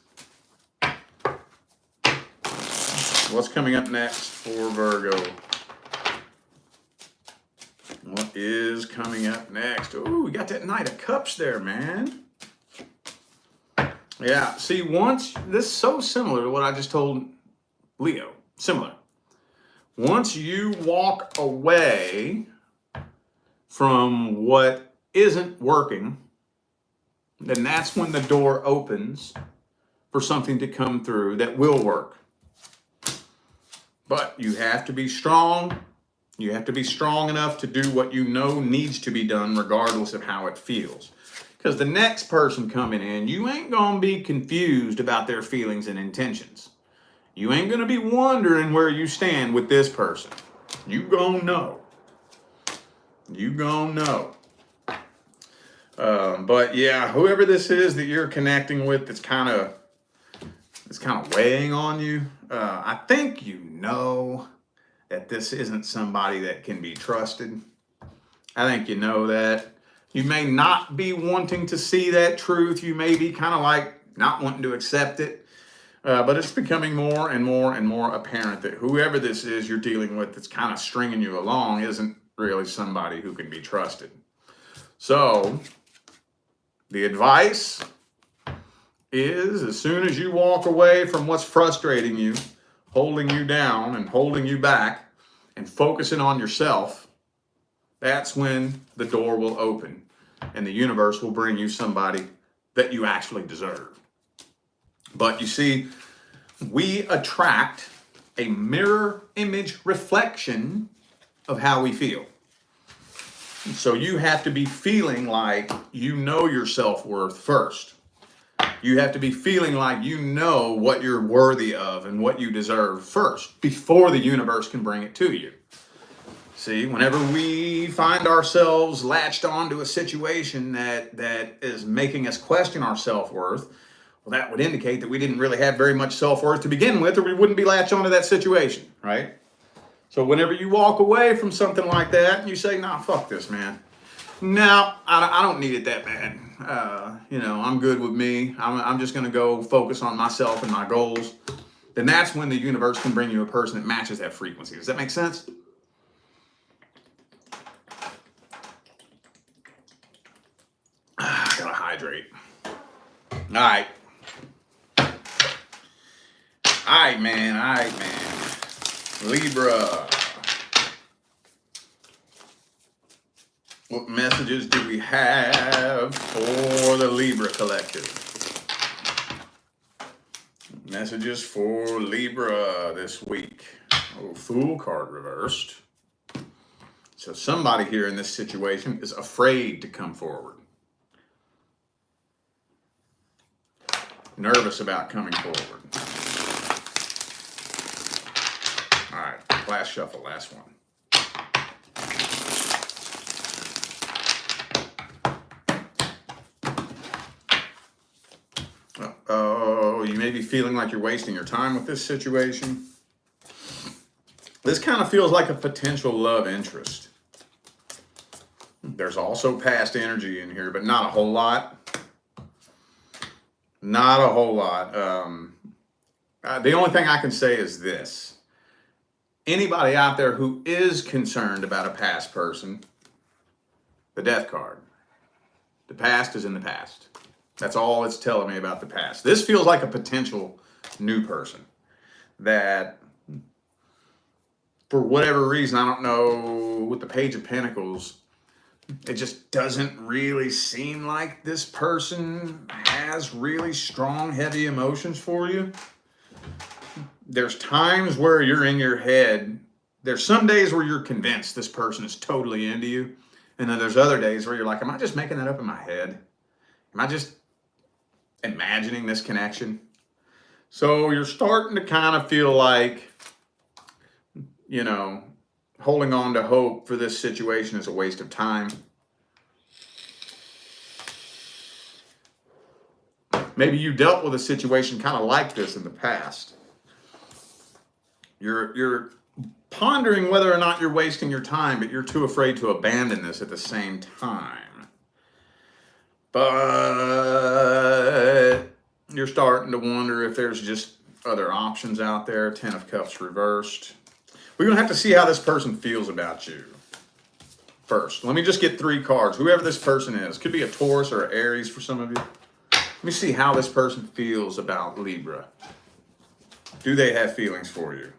What's coming up next for Virgo? What is coming up next? Oh, we got that Knight of Cups there, man. Yeah, see, this is so similar to what I just told Leo. Similar. Once you walk away from what isn't working, then that's when the door opens for something to come through that will work. But you have to be strong. You have to be strong enough to do what you know needs to be done regardless of how it feels. Because the next person coming in, you ain't going to be confused about their feelings and intentions. You ain't going to be wondering where you stand with this person. You going to know. You going to know. But yeah, whoever this is that you're connecting with that's kind of weighing on you, I think you know that this isn't somebody that can be trusted. I think you know that. You may not be wanting to see that truth. You may be kind of like not wanting to accept it. But it's becoming more and more and more apparent that whoever this is you're dealing with that's kind of stringing you along isn't really somebody who can be trusted. So the advice is, as soon as you walk away from what's frustrating you, holding you down and holding you back, and focusing on yourself, that's when the door will open and the universe will bring you somebody that you actually deserve. But you see, we attract a mirror image reflection of how we feel. So you have to be feeling like you know your self-worth first. You have to be feeling like you know what you're worthy of and what you deserve first before the universe can bring it to you. See, whenever we find ourselves latched onto a situation that is making us question our self-worth, well, that would indicate that we didn't really have very much self-worth to begin with, or we wouldn't be latched onto that situation, right? So whenever you walk away from something like that and you say, nah, fuck this, man. No, I don't need it that bad. You know, I'm good with me. I'm just going to go focus on myself and my goals. Then that's when the universe can bring you a person that matches that frequency. Does that make sense? I gotta hydrate. All right. All right, man. Libra. What messages do we have for the Libra collective? Messages for Libra this week. Oh, Fool card reversed. So somebody here in this situation is afraid to come forward. Nervous about coming forward. All right, last shuffle, last one. Oh, maybe feeling like you're wasting your time with this situation. This kind of feels like a potential love interest. There's also past energy in here, but not a whole lot. Not a whole lot. The only thing I can say is this. Anybody out there who is concerned about a past person, the Death card. The past is in the past. That's all it's telling me about the past. This feels like a potential new person that, for whatever reason, I don't know, with the Page of Pentacles, it just doesn't really seem like this person has really strong, heavy emotions for you. There's times where you're in your head. There's some days where you're convinced this person is totally into you. And then there's other days where you're like, am I just making that up in my head? Am I just imagining this connection? So you're starting to kind of feel like, you know, holding on to hope for this situation is a waste of time. Maybe you dealt with a situation kind of like this in the past. You're pondering whether or not you're wasting your time, but you're too afraid to abandon this at the same time. But you're starting to wonder if there's just other options out there. 10 of Cups reversed. We're going to have to see how this person feels about you first. Let me just get 3 cards. Whoever this person is. Could be a Taurus or an Aries for some of you. Let me see how this person feels about Libra. Do they have feelings for you?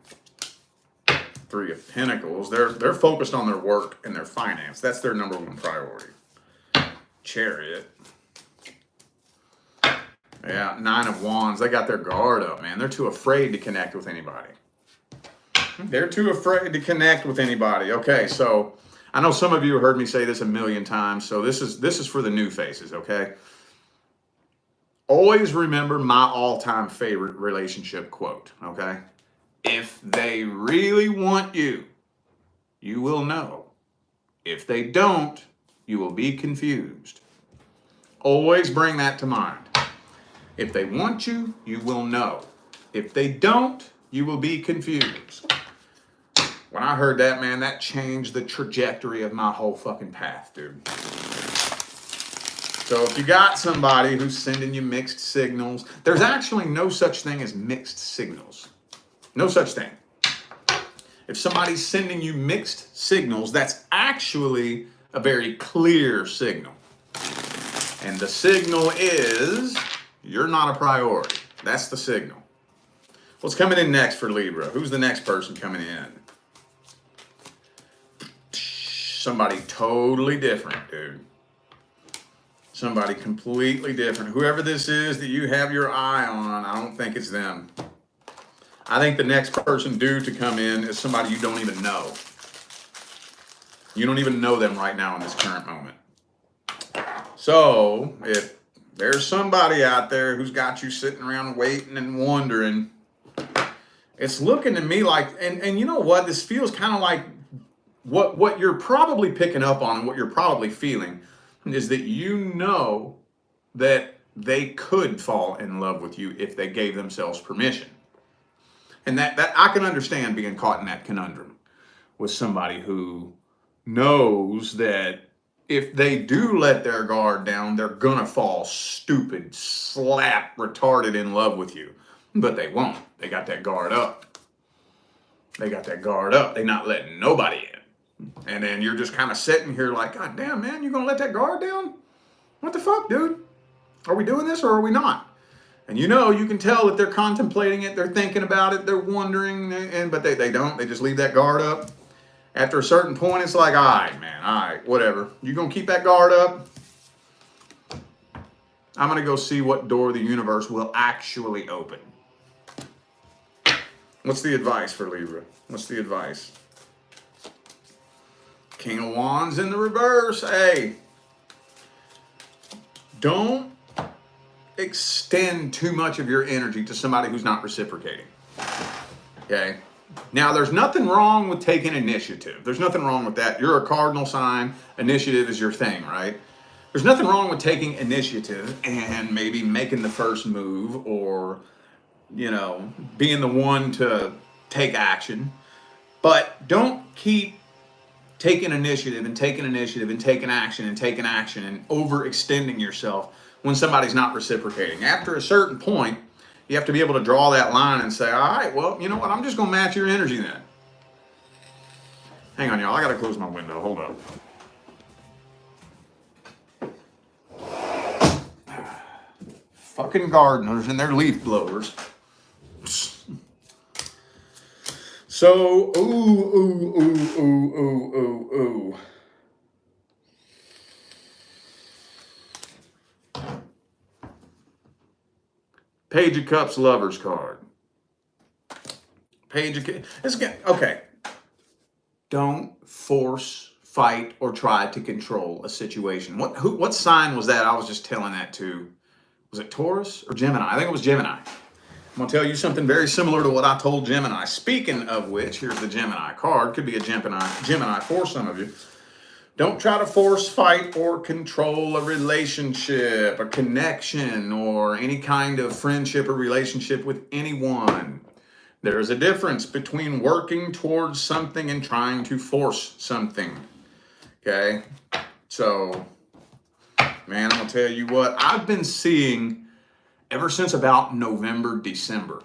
3 of Pentacles. They're focused on their work and their finance. That's their number 1 priority. Chariot. Yeah, 9 of Wands. They got their guard up, man. They're too afraid to connect with anybody. They're too afraid to connect with anybody. Okay, so I know some of you have heard me say this a million times, so this is for the new faces, okay? Always remember my all-time favorite relationship quote, okay? If they really want you, you will know. If they don't, you will be confused. Always bring that to mind. If they want you, you will know. If they don't, you will be confused. When I heard that, man, that changed the trajectory of my whole fucking path, dude. So if you got somebody who's sending you mixed signals, there's actually no such thing as mixed signals. No such thing. If somebody's sending you mixed signals, that's actually a very clear signal. And the signal is you're not a priority. That's the signal. What's coming in next for Libra? Who's the next person coming in? Somebody totally different, dude. Somebody completely different. Whoever this is that you have your eye on, I don't think it's them. I think the next person due to come in is somebody you don't even know. You don't even know them right now in this current moment. So if there's somebody out there who's got you sitting around waiting and wondering, it's looking to me like, and you know what, this feels kind of like what you're probably picking up on and what you're probably feeling is that you know that they could fall in love with you if they gave themselves permission. And that I can understand being caught in that conundrum with somebody who knows that if they do let their guard down, they're gonna fall stupid, slap, retarded in love with you. But they won't. They got that guard up. They got that guard up. They're not letting nobody in. And then you're just kind of sitting here like, God damn, man, you gonna let that guard down? What the fuck, dude? Are we doing this or are we not? And you know, you can tell that they're contemplating it, they're thinking about it, they're wondering, but they don't. They just leave that guard up. After a certain point, it's like, all right, man, all right, whatever. You gonna keep that guard up? I'm gonna go see what door the universe will actually open. What's the advice for Libra? What's the advice? King of Wands in the reverse. Hey, don't extend too much of your energy to somebody who's not reciprocating. Okay? Now, there's nothing wrong with taking initiative. There's nothing wrong with that. You're a cardinal sign. Initiative is your thing, right? There's nothing wrong with taking initiative and maybe making the first move or you know, being the one to take action. But don't keep taking initiative and taking initiative and taking action and overextending yourself when somebody's not reciprocating. After a certain point, you have to be able to draw that line and say, all right, well, you know what? I'm just going to match your energy then. Hang on, y'all. I got to close my window. Hold up. Fucking gardeners and their leaf blowers. So, ooh. Page of Cups Lovers card. Page of Cups. Okay. Don't force, fight, or try to control a situation. What sign was that I was just telling that to? Was it Taurus or Gemini? I think it was Gemini. I'm going to tell you something very similar to what I told Gemini. Speaking of which, here's the Gemini card. Could be a Gemini for some of you. Don't try to force, fight, or control a relationship, a connection, or any kind of friendship or relationship with anyone. There is a difference between working towards something and trying to force something. Okay? So, man, I'm going to tell you what. I've been seeing ever since about November, December,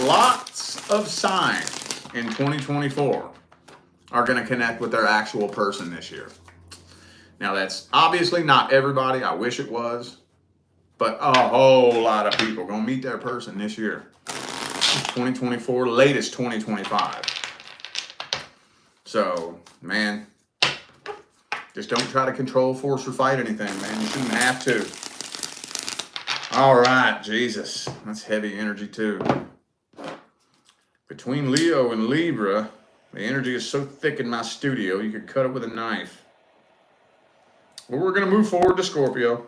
lots of signs in 2024 are going to connect with their actual person this year. Now, that's obviously not everybody. I wish it was. But a whole lot of people going to meet their person this year. 2024, latest 2025. So, man, just don't try to control, force, or fight anything, man. You shouldn't have to. All right, Jesus. That's heavy energy, too. Between Leo and Libra, the energy is so thick in my studio, you could cut it with a knife. Well, we're going to move forward to Scorpio.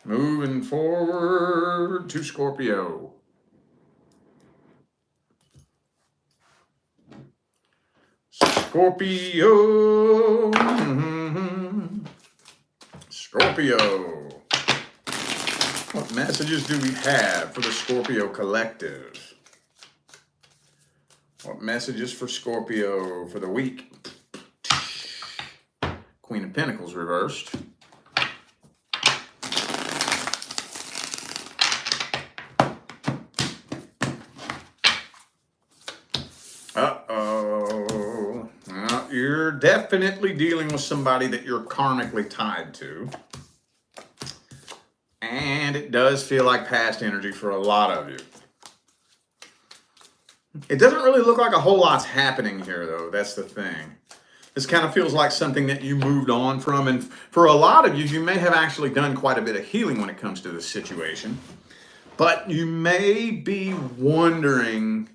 Moving forward to Scorpio. Scorpio. Scorpio. What messages do we have for the Scorpio collective? What messages for Scorpio for the week? Queen of Pentacles reversed. Uh-oh. Well, you're definitely dealing with somebody that you're karmically tied to. And it does feel like past energy for a lot of you. It doesn't really look like a whole lot's happening here, though. That's the thing. This kind of feels like something that you moved on from. And for a lot of you, you may have actually done quite a bit of healing when it comes to this situation. But you may be wondering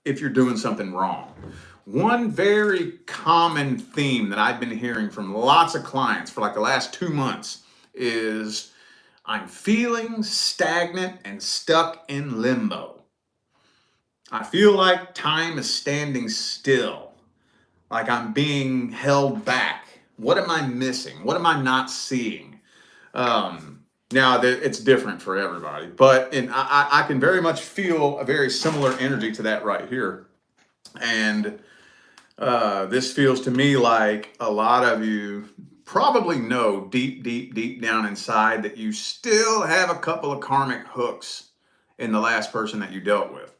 if you're doing something wrong. One very common theme that I've been hearing from lots of clients for like the last 2 months is I'm feeling stagnant and stuck in limbo. I feel like time is standing still, like I'm being held back. What am I missing? What am I not seeing? Now, it's different for everybody, but I can very much feel a very similar energy to that right here. And this feels to me like a lot of you probably know deep down inside that you still have a couple of karmic hooks in the last person that you dealt with.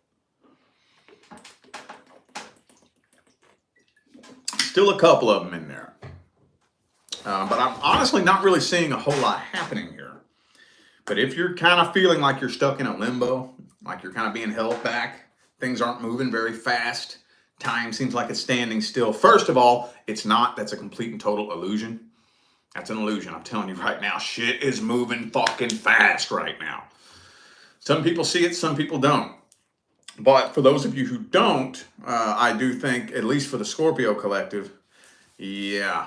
Still a couple of them in there. But I'm honestly not really seeing a whole lot happening here. But if you're kind of feeling like you're stuck in a limbo, like you're kind of being held back, things aren't moving very fast, time seems like it's standing still. First of all, it's not. That's a complete and total illusion. That's an illusion. I'm telling you right now, shit is moving fucking fast right now. Some people see it, some people don't. But for those of you who don't, I do think, at least for the Scorpio collective, yeah,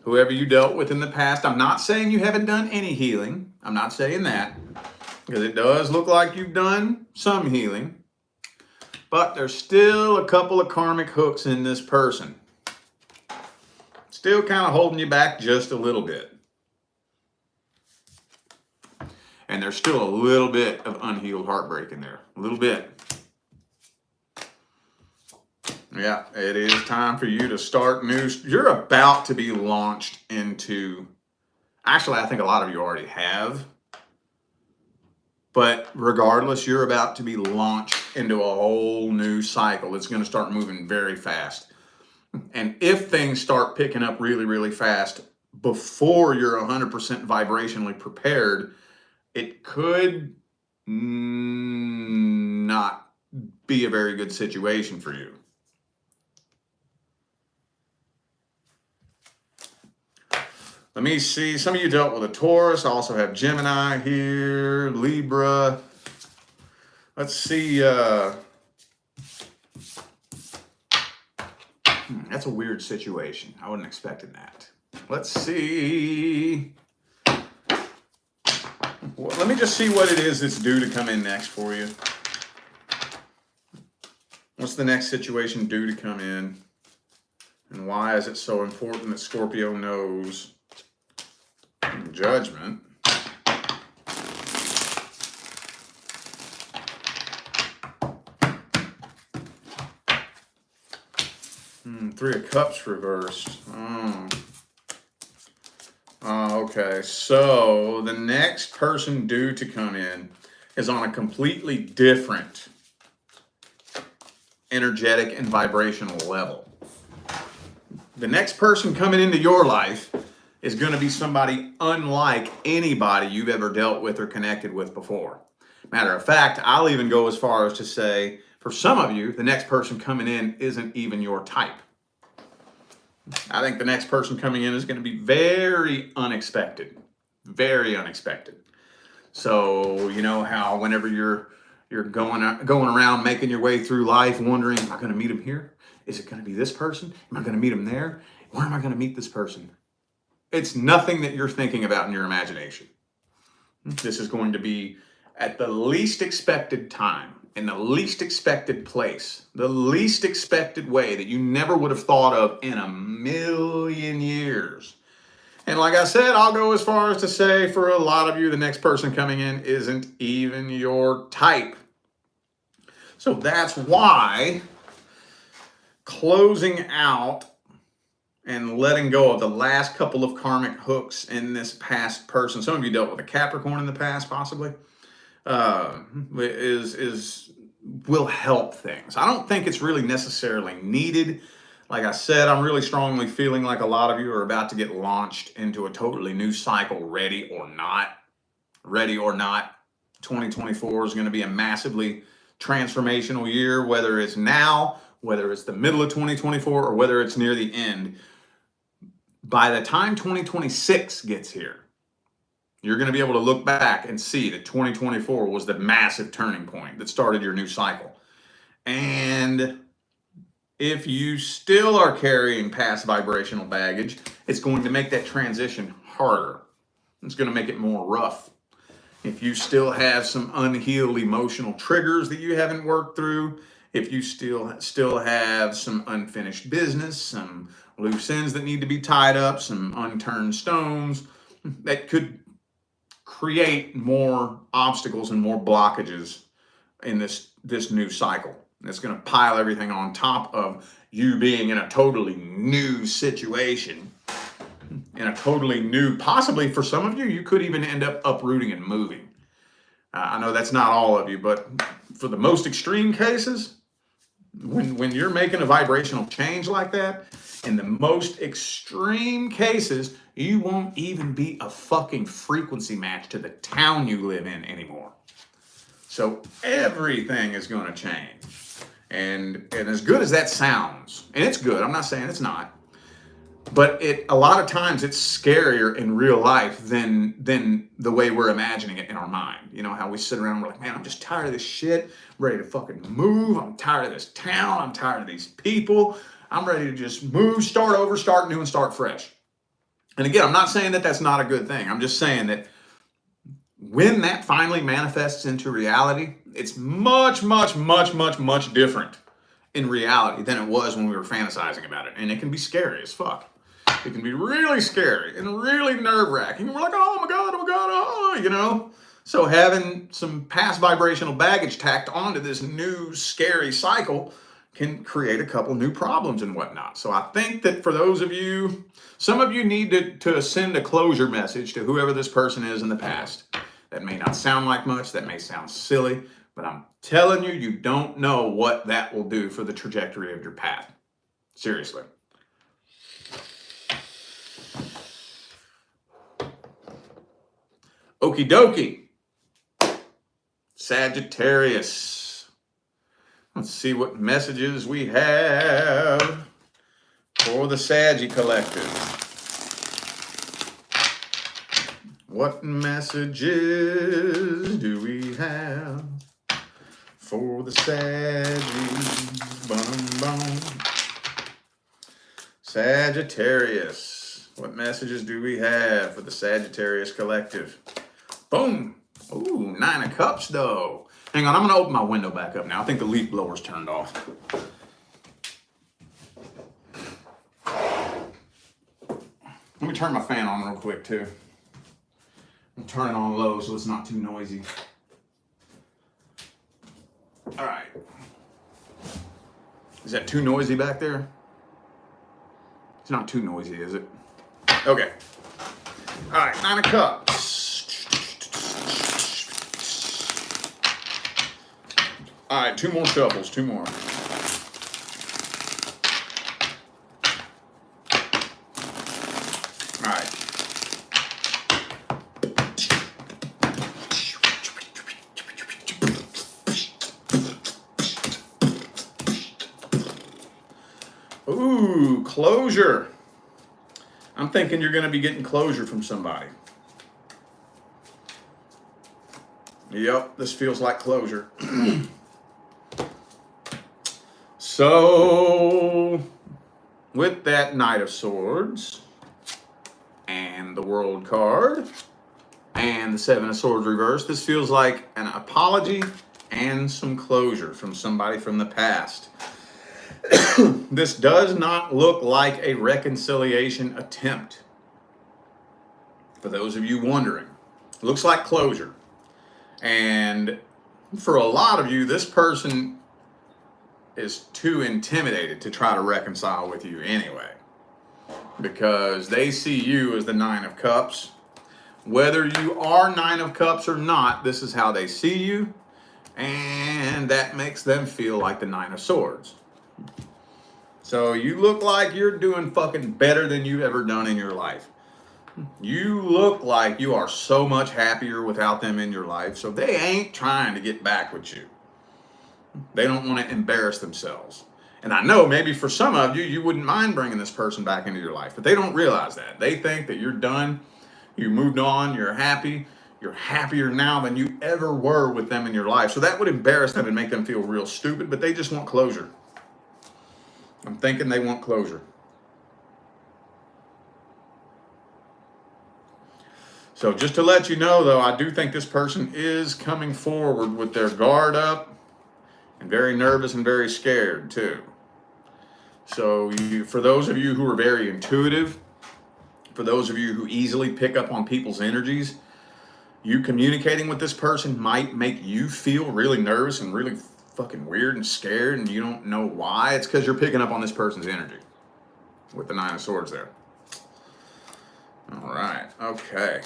whoever you dealt with in the past, I'm not saying you haven't done any healing. I'm not saying that, because it does look like you've done some healing. But there's still a couple of karmic hooks in this person. Still kind of holding you back just a little bit. And there's still a little bit of unhealed heartbreak in there. A little bit. Yeah, it is time for you to start new. You're about to be launched into, actually, I think a lot of you already have. But regardless, you're about to be launched into a whole new cycle. It's going to start moving very fast. And if things start picking up really, really fast before you're 100% vibrationally prepared, it could not be a very good situation for you. Let me see. Some of you dealt with a Taurus. I also have Gemini here, Libra. Let's see. That's a weird situation. I wasn't expecting that. Let's see. Well, let me just see what it is that's due to come in next for you. What's the next situation due to come in? And why is it so important that Scorpio knows? Judgment. Three of Cups reversed. Okay, so the next person due to come in is on a completely different energetic and vibrational level. The next person coming into your life is going to be somebody unlike anybody you've ever dealt with or connected with before. Matter of fact, I'll even go as far as to say, for some of you, the next person coming in isn't even your type. I think the next person coming in is going to be very unexpected. Very unexpected. So, you know how whenever you're going around making your way through life wondering, am I going to meet him here? Is it going to be this person? Am I going to meet him there? Where am I going to meet this person? It's nothing that you're thinking about in your imagination. This is going to be at the least expected time, in the least expected place, the least expected way that you never would have thought of in a million years. And like I said, I'll go as far as to say for a lot of you, the next person coming in isn't even your type. So that's why closing out and letting go of the last couple of karmic hooks in this past person. Some of you dealt with a Capricorn in the past, possibly. Will help things. I don't think it's really necessarily needed. Like I said, I'm really strongly feeling like a lot of you are about to get launched into a totally new cycle, ready or not. Ready or not, 2024 is going to be a massively transformational year, whether it's now, whether it's the middle of 2024, or whether it's near the end. By the time 2026 gets here, you're going to be able to look back and see that 2024 was the massive turning point that started your new cycle. And if you still are carrying past vibrational baggage, it's going to make that transition harder. It's going to make it more rough. If you still have some unhealed emotional triggers that you haven't worked through, if you still have some unfinished business, some loose ends that need to be tied up, some unturned stones, that could create more obstacles and more blockages in this new cycle. It's going to pile everything on top of you being in a totally new situation, in a totally new, possibly for some of you, you could even end up uprooting and moving. I know that's not all of you, but for the most extreme cases, when you're making a vibrational change like that, in the most extreme cases, you won't even be a fucking frequency match to the town you live in anymore. So everything is going to change. And as good as that sounds, and it's good, I'm not saying it's not, but a lot of times it's scarier in real life than the way we're imagining it in our mind. You know how we sit around and we're like, man, I'm just tired of this shit. I'm ready to fucking move. I'm tired of this town. I'm tired of these people. I'm ready to just move, start over, start new, and start fresh. And again, I'm not saying that that's not a good thing. I'm just saying that when that finally manifests into reality, it's much, much, much, much, much different in reality than it was when we were fantasizing about it. And it can be scary as fuck. It can be really scary and really nerve-wracking. We're like, oh my God, oh, you know. So having some past vibrational baggage tacked onto this new scary cycle can create a couple new problems and whatnot. So I think that for those of you, some of you need to send a closure message to whoever this person is in the past. That may not sound like much, that may sound silly, but I'm telling you, you don't know what that will do for the trajectory of your path. Seriously. Okie dokie. Sagittarius. Let's see what messages we have for the Saggy Collective. What messages do we have for the Saggy? Bum, bum. Sagittarius. What messages do we have for the Sagittarius Collective? Boom. Ooh, 9 of Cups, though. Hang on, I'm going to open my window back up now. I think the leaf blower's turned off. Let me turn my fan on real quick, too. I'm turning it on low so it's not too noisy. All right. Is that too noisy back there? It's not too noisy, is it? Okay. All right, 9 of Cups. All right, 2 more shuffles, 2 more. All right. Ooh, closure. I'm thinking you're going to be getting closure from somebody. Yep, this feels like closure. So, with that Knight of Swords, and the World card, and the 7 of Swords reversed, this feels like an apology and some closure from somebody from the past. This does not look like a reconciliation attempt. For those of you wondering, it looks like closure. And for a lot of you, this person is too intimidated to try to reconcile with you anyway, because they see you as the 9 of Cups. Whether you are 9 of Cups or not, this is how they see you, and that makes them feel like the 9 of Swords. So you look like you're doing fucking better than you've ever done in your life. You look like you are so much happier without them in your life, so they ain't trying to get back with you. They don't want to embarrass themselves. And I know maybe for some of you, you wouldn't mind bringing this person back into your life, but they don't realize that. They think that you're done, you moved on, you're happy, you're happier now than you ever were with them in your life. So that would embarrass them and make them feel real stupid, but they just want closure. I'm thinking they want closure. So just to let you know, though, I do think this person is coming forward with their guard up and very nervous and very scared, too. So for those of you who are very intuitive, for those of you who easily pick up on people's energies, you communicating with this person might make you feel really nervous and really fucking weird and scared, and you don't know why. It's because you're picking up on this person's energy with the 9 of Swords there. All right, okay.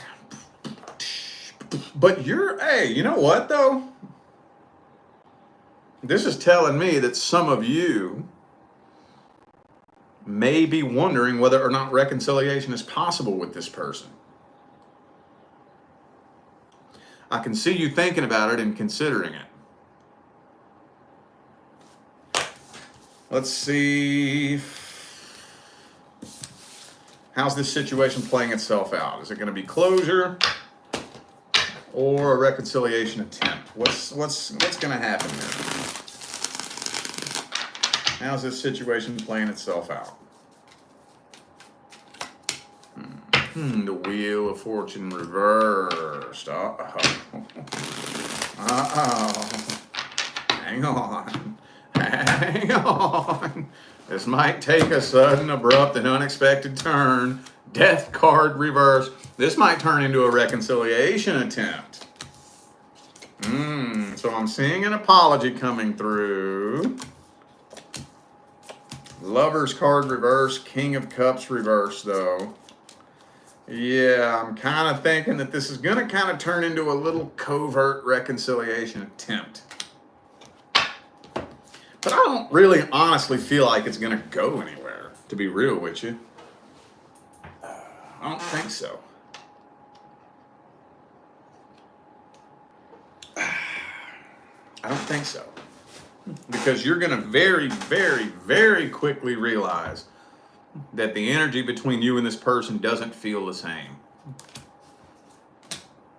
But hey, you know what though? This is telling me that some of you may be wondering whether or not reconciliation is possible with this person. I can see you thinking about it and considering it. Let's see. How's this situation playing itself out? Is it going to be closure or a reconciliation attempt? What's going to happen here? How's this situation playing itself out? The Wheel of Fortune reversed. Hang on. Hang on. This might take a sudden, abrupt, and unexpected turn. Death card reversed. This might turn into a reconciliation attempt. So I'm seeing an apology coming through. Lover's card reverse, King of Cups reverse, though. Yeah, I'm kind of thinking that this is going to kind of turn into a little covert reconciliation attempt. But I don't really honestly feel like it's going to go anywhere, to be real with you. I don't think so. I don't think so. Because you're going to very, very, very quickly realize that the energy between you and this person doesn't feel the same.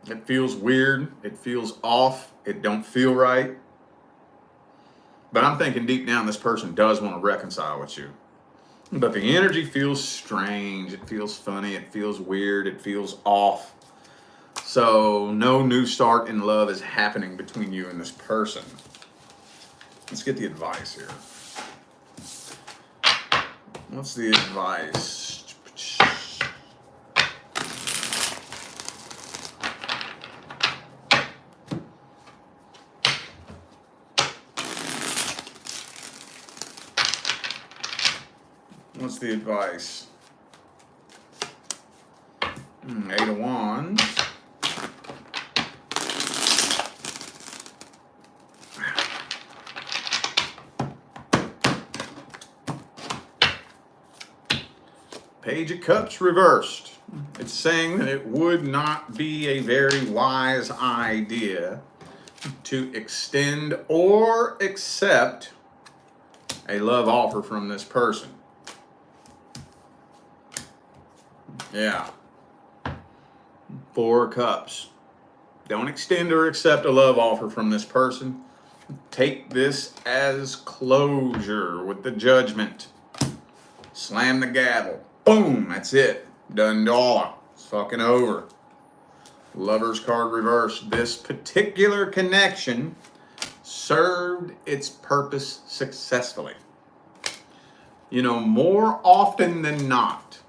It feels weird. It feels off. It don't feel right. But I'm thinking deep down this person does want to reconcile with you. But the energy feels strange. It feels funny. It feels weird. It feels off. So no new start in love is happening between you and this person. Let's get the advice here. What's the advice? What's the advice? 8 of Wands. Page of Cups reversed. It's saying that it would not be a very wise idea to extend or accept a love offer from this person. Yeah. 4 of Cups. Don't extend or accept a love offer from this person. Take this as closure with the Judgment. Slam the gavel. Boom, that's it. Done dollar. It's fucking over. Lover's card reversed. This particular connection served its purpose successfully. You know, more often than not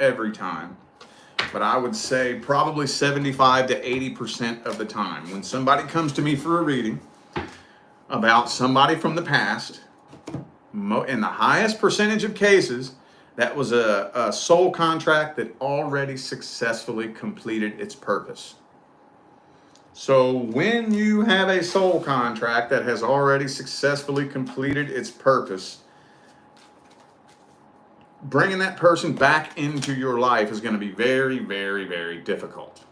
every time, but I would say probably 75 to 80% of the time, when somebody comes to me for a reading about somebody from the past, in the highest percentage of cases, that was a soul contract that already successfully completed its purpose. So when you have a soul contract that has already successfully completed its purpose, bringing that person back into your life is going to be very, very, very difficult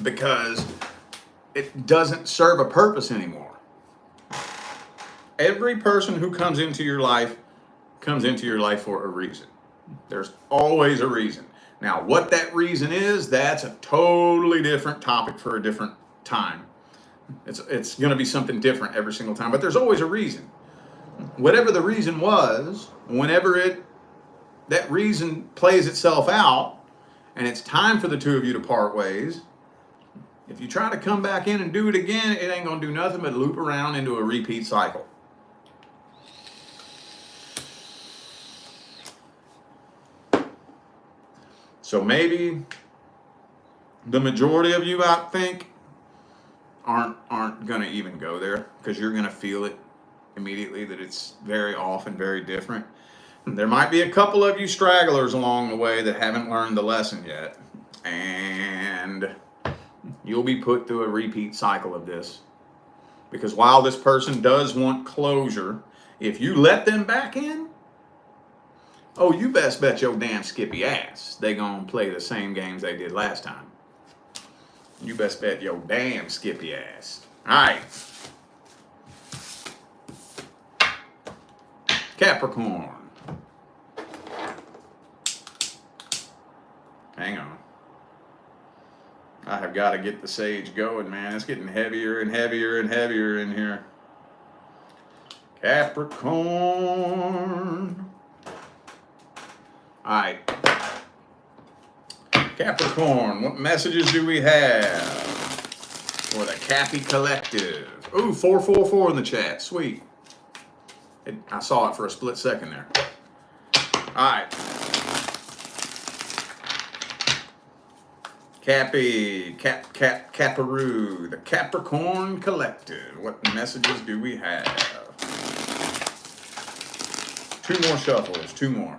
because it doesn't serve a purpose anymore. Every person who comes into your life comes into your life for a reason. There's always a reason. Now, what that reason is, that's a totally different topic for a different time. It's going to be something different every single time, but there's always a reason. Whatever the reason was, whenever that reason plays itself out, and it's time for the two of you to part ways, if you try to come back in and do it again, it ain't going to do nothing but loop around into a repeat cycle. So maybe the majority of you, I think, aren't going to even go there because you're going to feel it immediately that it's very off and very different. There might be a couple of you stragglers along the way that haven't learned the lesson yet, and you'll be put through a repeat cycle of this. Because while this person does want closure, if you let them back in, oh, you best bet your damn skippy ass they gonna play the same games they did last time. You best bet your damn skippy ass. All right. Capricorn. Hang on. I have got to get the sage going, man. It's getting heavier and heavier and heavier in here. Capricorn. All right. Capricorn, what messages do we have for the Cappy Collective? Ooh, 444 in the chat. Sweet. I saw it for a split second there. All right. Caparoo, the Capricorn Collective. What messages do we have? 2 more shuffles, 2 more.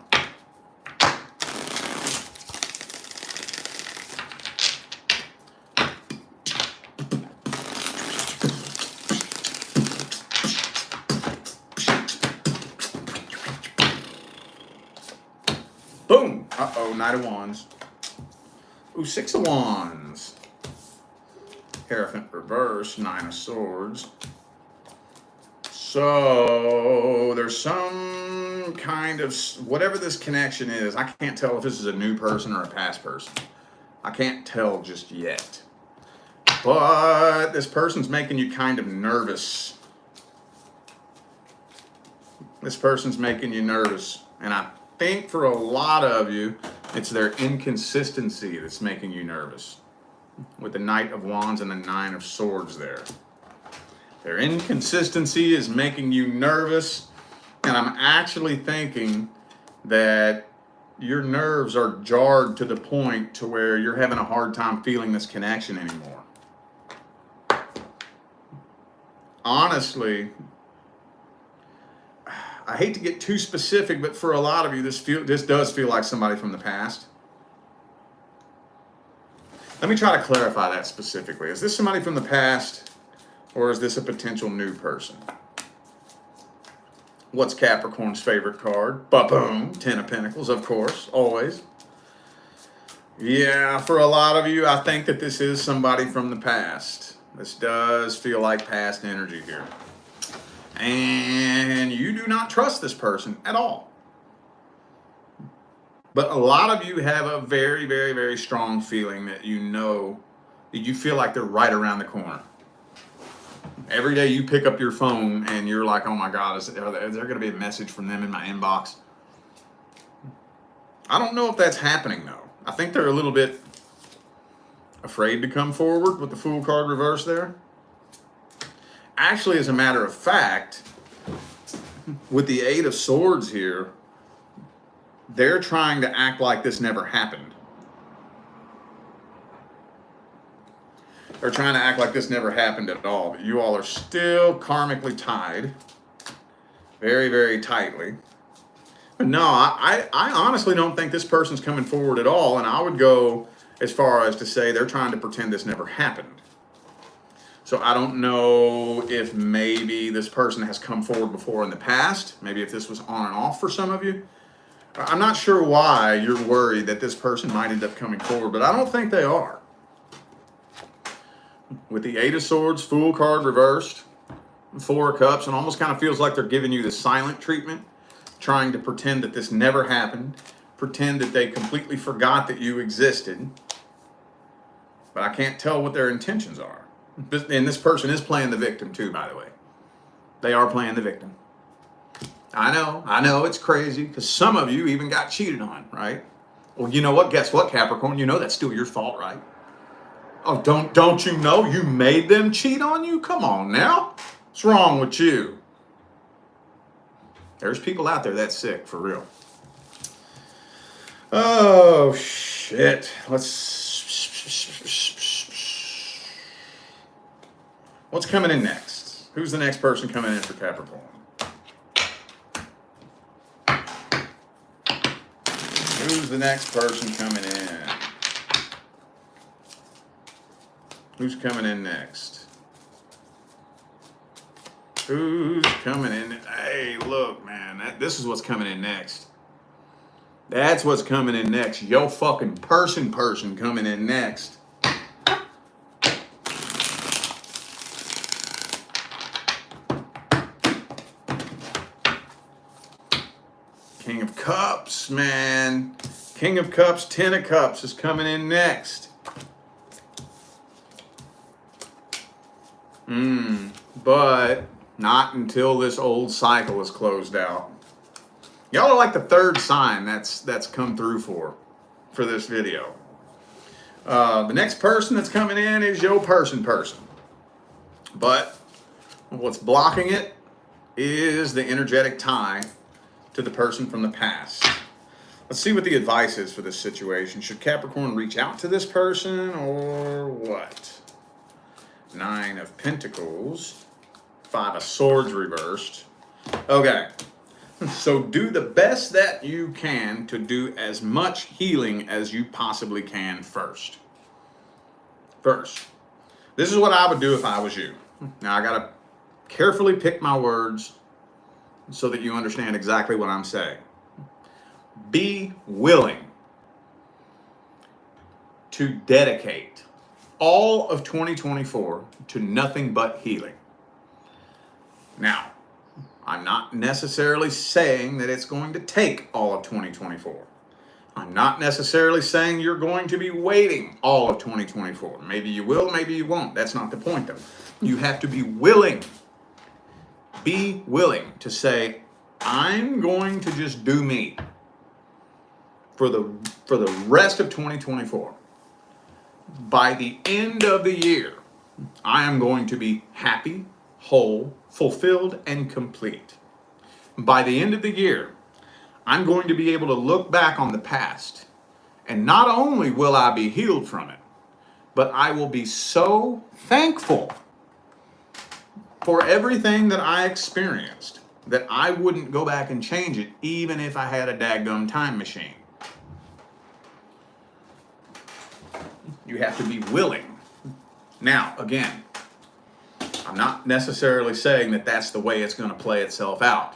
Boom! Uh-oh, Knight of Wands. Ooh, 6 of Wands. Hierophant reverse, 9 of Swords. So there's some kind of, whatever this connection is, I can't tell if this is a new person or a past person. I can't tell just yet. But this person's making you kind of nervous. This person's making you nervous. And I think for a lot of you, it's their inconsistency that's making you nervous. With the Knight of Wands and the 9 of Swords there. Their inconsistency is making you nervous. And I'm actually thinking that your nerves are jarred to the point to where you're having a hard time feeling this connection anymore. Honestly, I hate to get too specific, but for a lot of you, this does feel like somebody from the past. Let me try to clarify that specifically. Is this somebody from the past, or is this a potential new person? What's Capricorn's favorite card? Ba-boom, 10 of Pentacles, of course, always. Yeah, for a lot of you, I think that this is somebody from the past. This does feel like past energy here. And you do not trust this person at all. But a lot of you have a very, very, very strong feeling that you know, that you feel like they're right around the corner. Every day you pick up your phone and you're like, oh my God, is there going to be a message from them in my inbox? I don't know if that's happening though. I think they're a little bit afraid to come forward with the Fool card reverse there. Actually, as a matter of fact, with the 8 of Swords here, they're trying to act like this never happened. They're trying to act like this never happened at all. But you all are still karmically tied. Very, very tightly. But no, I honestly don't think this person's coming forward at all. And I would go as far as to say they're trying to pretend this never happened. So I don't know if maybe this person has come forward before in the past. Maybe if this was on and off for some of you. I'm not sure why you're worried that this person might end up coming forward, but I don't think they are. With the 8 of Swords, Fool card reversed, 4 of Cups, and almost kind of feels like they're giving you the silent treatment, trying to pretend that this never happened, pretend that they completely forgot that you existed. But I can't tell what their intentions are. And this person is playing the victim too, by the way. They are playing the victim. I know, it's crazy, because some of you even got cheated on, right? Well, you know what? Guess what, Capricorn? You know that's still your fault, right? Oh, don't you know you made them cheat on you? Come on now. What's wrong with you? There's people out there that's sick, for real. Oh, shit. What's coming in next? Who's the next person coming in for Capricorn? Who's the next person coming in? Who's coming in next? Who's coming in? Hey, look, man. This is what's coming in next. That's what's coming in next. Yo fucking person coming in next. King of Cups, man. King of Cups, 10 of Cups is coming in next. But not until this old cycle is closed out. Y'all are like the 3rd sign that's come through for this video. The next person that's coming in is your person. But what's blocking it is the energetic tie to the person from the past. Let's see what the advice is for this situation. Should Capricorn reach out to this person or what? 9 of Pentacles, 5 of Swords reversed. Okay, so do the best that you can to do as much healing as you possibly can first. This is what I would do if I was you. Now I gotta carefully pick my words so that you understand exactly what I'm saying. Be willing to dedicate all of 2024 to nothing but healing. Now, I'm not necessarily saying that it's going to take all of 2024. I'm not necessarily saying you're going to be waiting all of 2024. Maybe you will, maybe you won't. That's not the point, though. You have to be willing. Be willing to say, I'm going to just do me for the rest of 2024. By the end of the year, I am going to be happy, whole, fulfilled, and complete. By the end of the year, I'm going to be able to look back on the past, and not only will I be healed from it, but I will be so thankful for everything that I experienced that I wouldn't go back and change it even if I had a daggum time machine. You have to be willing. Now, again, I'm not necessarily saying that that's the way it's going to play itself out.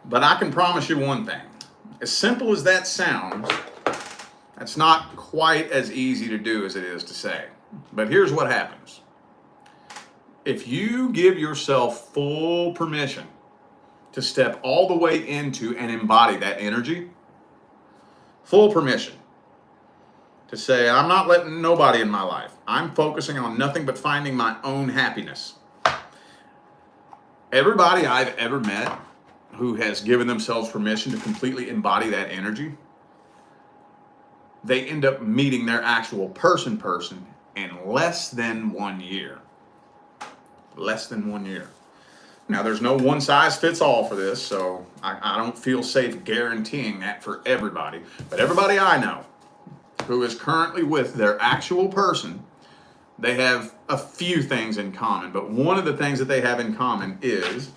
But I can promise you one thing. As simple as that sounds, that's not quite as easy to do as it is to say. But here's what happens. If you give yourself full permission to step all the way into and embody that energy, full permission to say, I'm not letting nobody in my life. I'm focusing on nothing but finding my own happiness. Everybody I've ever met who has given themselves permission to completely embody that energy, they end up meeting their actual person in less than 1 year. Less than 1 year. Now, there's no one size fits all for this, so I don't feel safe guaranteeing that for everybody. But everybody I know who is currently with their actual person, they have a few things in common. But one of the things that they have in common is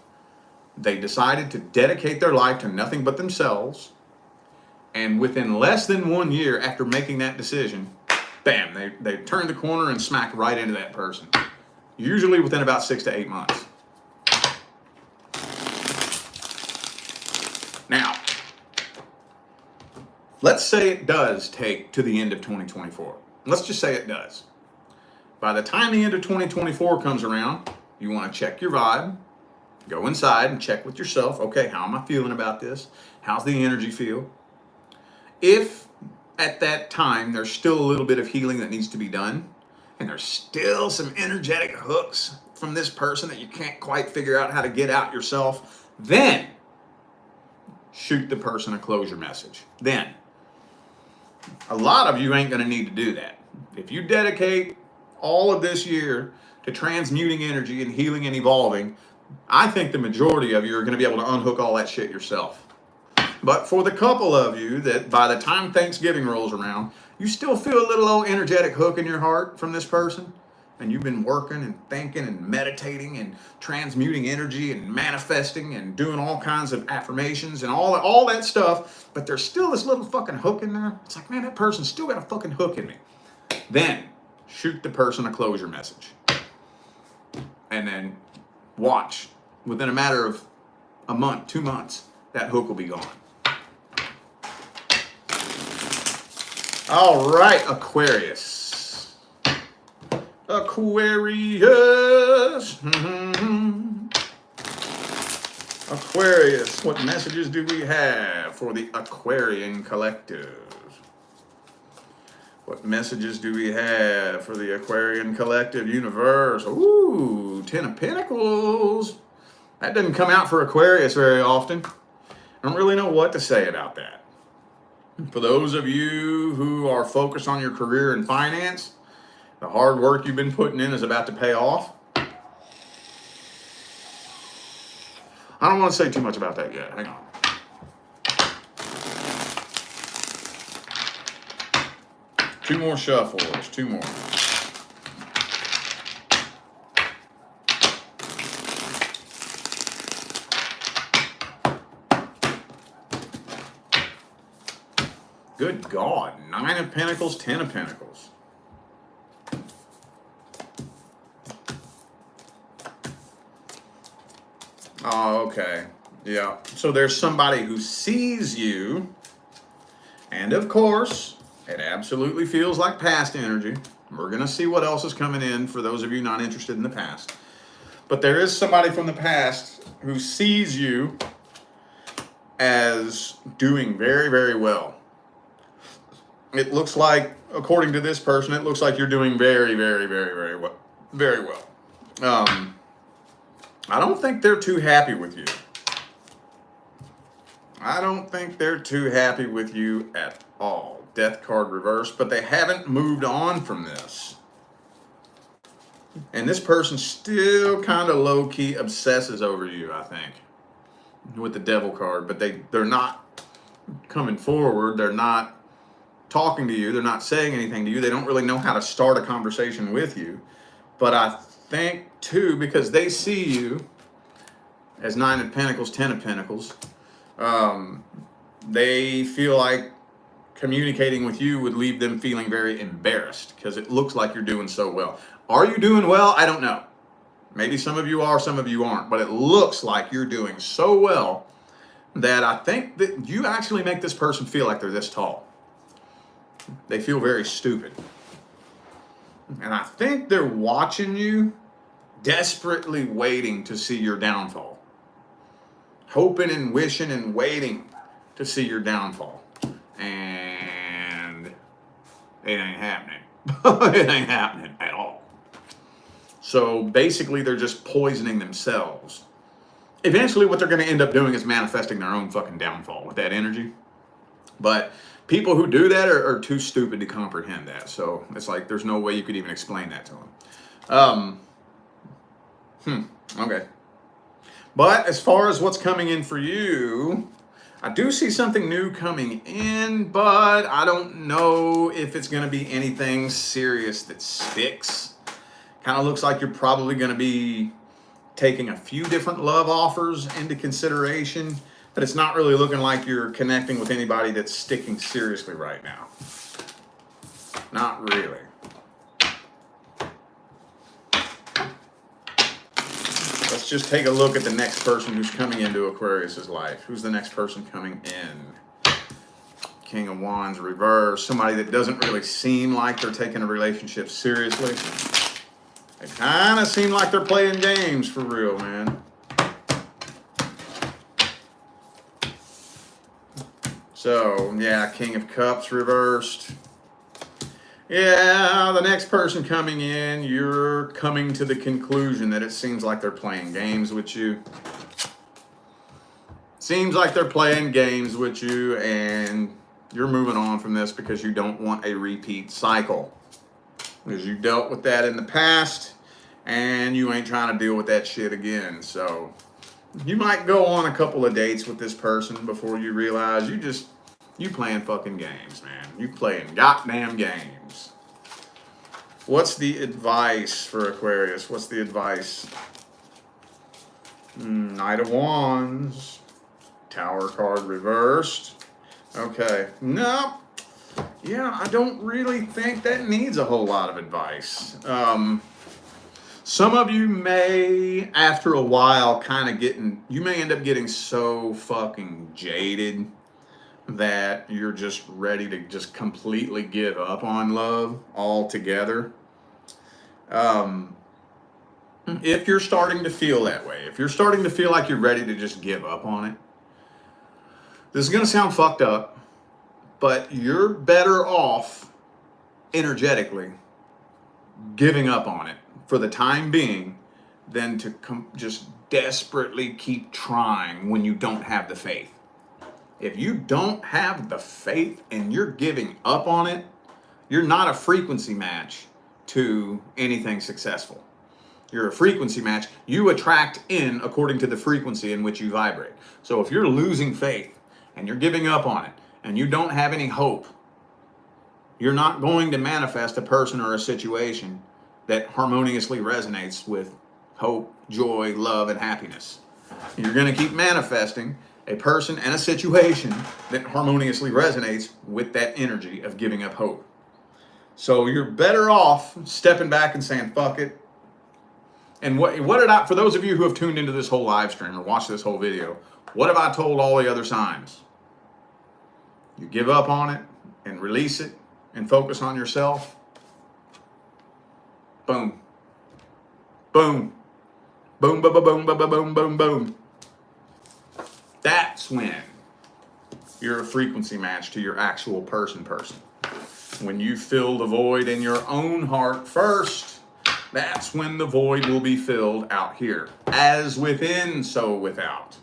they decided to dedicate their life to nothing but themselves. And within less than 1 year after making that decision, bam, they turned the corner and smacked right into that person. Usually within about 6 to 8 months. Now, let's say it does take to the end of 2024. Let's just say it does. By the time the end of 2024 comes around, you want to check your vibe, go inside and check with yourself. Okay, how am I feeling about this? How's the energy feel? If at that time there's still a little bit of healing that needs to be done, and there's still some energetic hooks from this person that you can't quite figure out how to get out yourself, then shoot the person a closure message. Then. A lot of you ain't going to need to do that. If you dedicate all of this year to transmuting energy and healing and evolving, I think the majority of you are going to be able to unhook all that shit yourself. But for the couple of you that by the time Thanksgiving rolls around, you still feel a little old energetic hook in your heart from this person, and you've been working and thinking and meditating and transmuting energy and manifesting and doing all kinds of affirmations and all that stuff, but there's still this little fucking hook in there. It's like, man, that person's still got a fucking hook in me. Then shoot the person a closure message. And then watch. Within a matter of a month, 2 months, that hook will be gone. All right, Aquarius. Aquarius. Aquarius, what messages do we have for the Aquarian collective? What messages do we have for the Aquarian collective universe? Ooh, 10 of Pentacles. That doesn't come out for Aquarius very often. I don't really know what to say about that. For those of you who are focused on your career and finance, the hard work you've been putting in is about to pay off. I don't want to say too much about that yet. Hang on. Two more shuffles. Two more. Good God. 9 of Pentacles, 10 of Pentacles. Oh, okay. Yeah. So there's somebody who sees you. And of course, it absolutely feels like past energy. We're going to see what else is coming in for those of you not interested in the past. But there is somebody from the past who sees you as doing very, very well. It looks like, according to this person, it looks like you're doing very, very, very, very well. Very well. I don't think they're too happy with you. I don't think they're too happy with you at all. Death card reversed, but they haven't moved on from this. And this person still kind of low-key obsesses over you, I think, with the Devil card. But they're not coming forward. They're not talking to you. They're not saying anything to you. They don't really know how to start a conversation with you. But I think, too, because they see you as 9 of Pentacles, 10 of Pentacles, they feel like communicating with you would leave them feeling very embarrassed because it looks like you're doing so well. Are you doing well? I don't know. Maybe some of you are, some of you aren't. But it looks like you're doing so well that I think that you actually make this person feel like they're this tall. They feel very stupid. And I think they're watching you, desperately waiting to see your downfall. Hoping and wishing and waiting to see your downfall. And it ain't happening. It ain't happening at all. So basically they're just poisoning themselves. Eventually what they're going to end up doing is manifesting their own fucking downfall with that energy. But people who do that are too stupid to comprehend that. So it's like there's no way you could even explain that to them. Okay. But as far as what's coming in for you, I do see something new coming in, but I don't know if it's going to be anything serious that sticks. Kind of looks like you're probably going to be taking a few different love offers into consideration, but it's not really looking like you're connecting with anybody that's sticking seriously right now. Not really. Let's just take a look at the next person who's coming into Aquarius's life. Who's the next person coming in? King of Wands reverse. Somebody that doesn't really seem like they're taking a relationship seriously. They kind of seem like they're playing games for real, man. So, yeah, King of Cups reversed. Yeah, the next person coming in, you're coming to the conclusion that it seems like they're playing games with you. Seems like they're playing games with you, and you're moving on from this because you don't want a repeat cycle. Because you dealt with that in the past, and you ain't trying to deal with that shit again. So you might go on a couple of dates with this person before you realize you playing fucking games, man. You playing goddamn games. What's the advice for Aquarius? What's the advice? Knight of Wands. Tower card reversed. Okay. No. Yeah, I don't really think that needs a whole lot of advice. Some of you may, after a while, you may end up getting so fucking jaded that you're just ready to just completely give up on love altogether. If you're starting to feel that way, if you're starting to feel like you're ready to just give up on it, this is going to sound fucked up, but you're better off energetically giving up on it for the time being than to just desperately keep trying when you don't have the faith. If you don't have the faith and you're giving up on it, you're not a frequency match to anything successful. You're a frequency match. You attract in according to the frequency in which you vibrate. So if you're losing faith and you're giving up on it and you don't have any hope, you're not going to manifest a person or a situation that harmoniously resonates with hope, joy, love, and happiness. You're going to keep manifesting a person and a situation that harmoniously resonates with that energy of giving up hope. So you're better off stepping back and saying, fuck it. And what did I, for those of you who have tuned into this whole live stream or watched this whole video, what have I told all the other signs? You give up on it and release it and focus on yourself. Boom. Boom. Boom, boom, boom, boom, boom, boom, boom, boom. That's when you're a frequency match to your actual person. When you fill the void in your own heart first, that's when the void will be filled out here. As within, so without.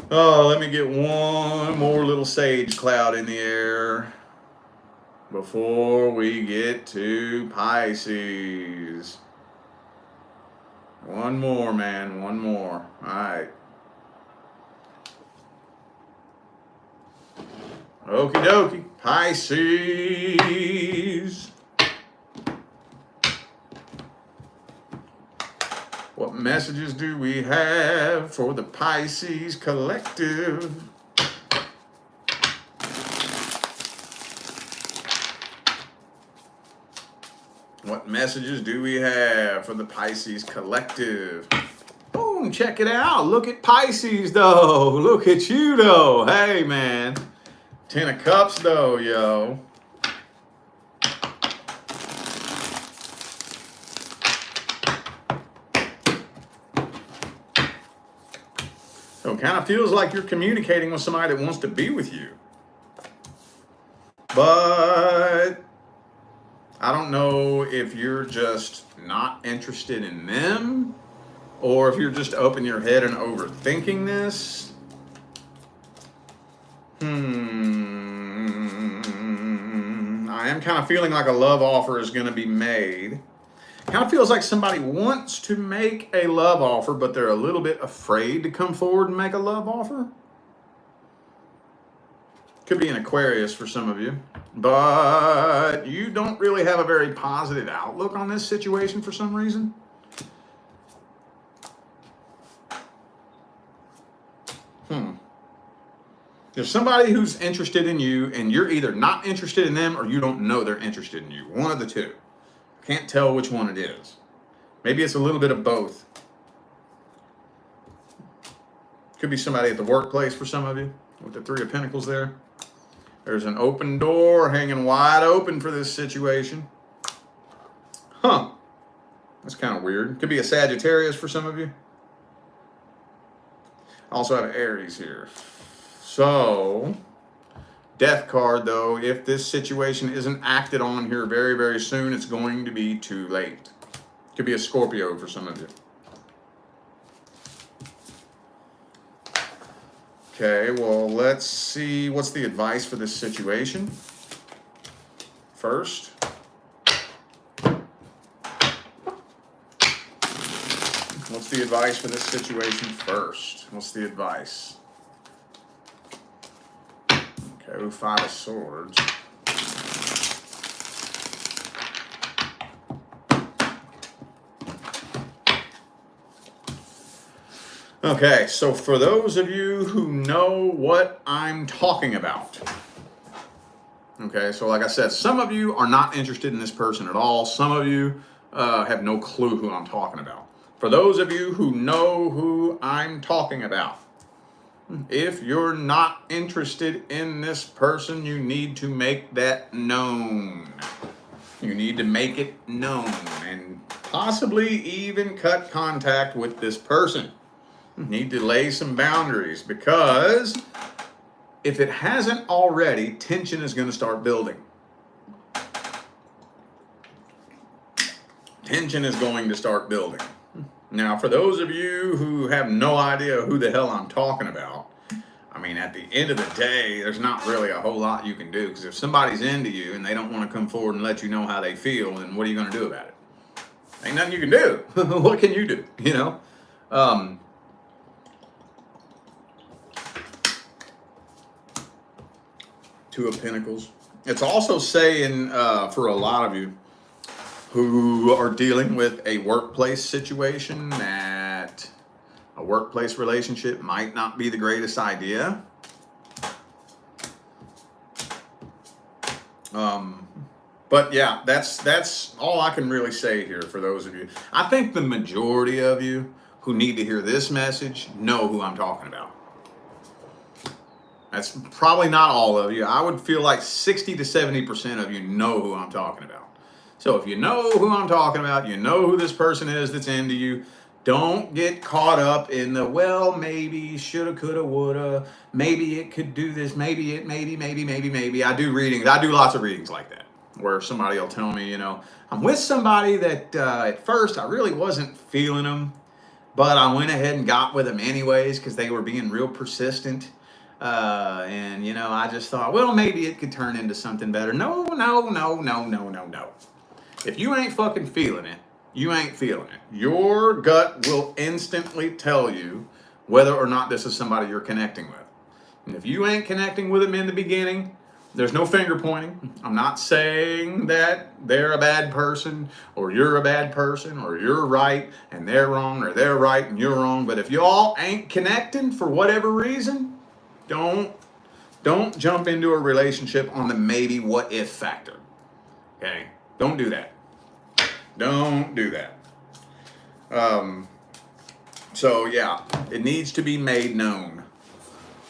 Oh, let me get one more little sage cloud in the air before we get to Pisces. One more, man, one more. All right. Okie dokie, Pisces. What messages do we have for the Pisces collective? What messages do we have for the Pisces collective? Boom, check it out. Look at Pisces, though. Look at you, though. Hey, man. 10 of Cups, though, yo. So it kind of feels like you're communicating with somebody that wants to be with you. But I don't know if you're just not interested in them or if you're just up in your head and overthinking this. I am kind of feeling like a love offer is going to be made. Kind of feels like somebody wants to make a love offer, but they're a little bit afraid to come forward and make a love offer. Could be an Aquarius for some of you, but you don't really have a very positive outlook on this situation for some reason. There's somebody who's interested in you, and you're either not interested in them or you don't know they're interested in you. One of the two. Can't tell which one it is. Maybe it's a little bit of both. Could be somebody at the workplace for some of you with the Three of Pentacles there. There's an open door hanging wide open for this situation. Huh. That's kind of weird. Could be a Sagittarius for some of you. I also have Aries here. So, Death card, though, if this situation isn't acted on here very, very soon, it's going to be too late. Could be a Scorpio for some of you. Okay, well, let's see what's the advice for this situation. First. What's the advice for this situation first? What's the advice? Okay, 5 of Swords. Okay, so for those of you who know what I'm talking about, okay, so like I said, some of you are not interested in this person at all. Some of you have no clue who I'm talking about. For those of you who know who I'm talking about, if you're not interested in this person, you need to make that known. You need to make it known and possibly even cut contact with this person. You need to lay some boundaries because if it hasn't already, tension is going to start building. Tension is going to start building. Now, for those of you who have no idea who the hell I'm talking about, I mean, at the end of the day, there's not really a whole lot you can do, because if somebody's into you and they don't want to come forward and let you know how they feel, then what are you going to do about it? Ain't nothing you can do. What can you do? You know? Two of Pentacles. It's also saying for a lot of you who are dealing with a workplace situation that a workplace relationship might not be the greatest idea. But yeah, that's all I can really say here for those of you. I think the majority of you who need to hear this message know who I'm talking about. That's probably not all of you. I would feel like 60 to 70% of you know who I'm talking about. So if you know who I'm talking about, you know who this person is that's into you, don't get caught up in the, well, maybe, shoulda, coulda, woulda, maybe it could do this, maybe. I do readings. I do lots of readings like that, where somebody will tell me, you know, I'm with somebody that at first I really wasn't feeling them, but I went ahead and got with them anyways because they were being real persistent. And, you know, I just thought, well, maybe it could turn into something better. No. If you ain't fucking feeling it, you ain't feeling it. Your gut will instantly tell you whether or not this is somebody you're connecting with. And if you ain't connecting with them in the beginning, there's no finger pointing. I'm not saying that they're a bad person or you're a bad person or you're right and they're wrong or they're right and you're wrong. But if y'all ain't connecting for whatever reason, don't jump into a relationship on the maybe what if factor. Okay? Don't do that. Don't do that. So yeah, it needs to be made known.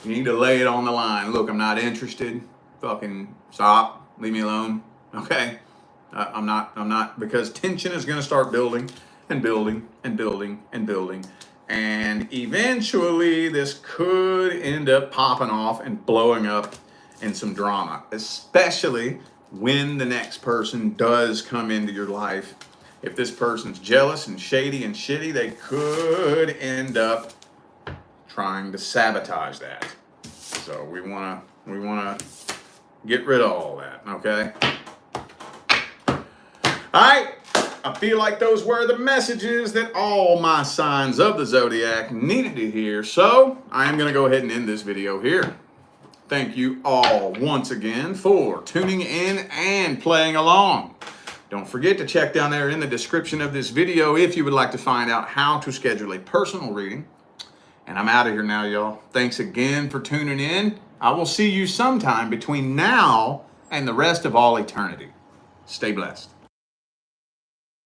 You need to lay it on the line. Look, I'm not interested. Fucking stop. Leave me alone. Okay? I'm not, because tension is going to start building and building and building and building. And eventually this could end up popping off and blowing up in some drama, especially when the next person does come into your life. If this person's jealous and shady and shitty, they could end up trying to sabotage that. So we wanna get rid of all that, okay? All right, I feel like those were the messages that all my signs of the zodiac needed to hear. So I am gonna go ahead and end this video here. Thank you all once again for tuning in and playing along. Don't forget to check down there in the description of this video if you would like to find out how to schedule a personal reading. And I'm out of here now, y'all. Thanks again for tuning in. I will see you sometime between now and the rest of all eternity. Stay blessed.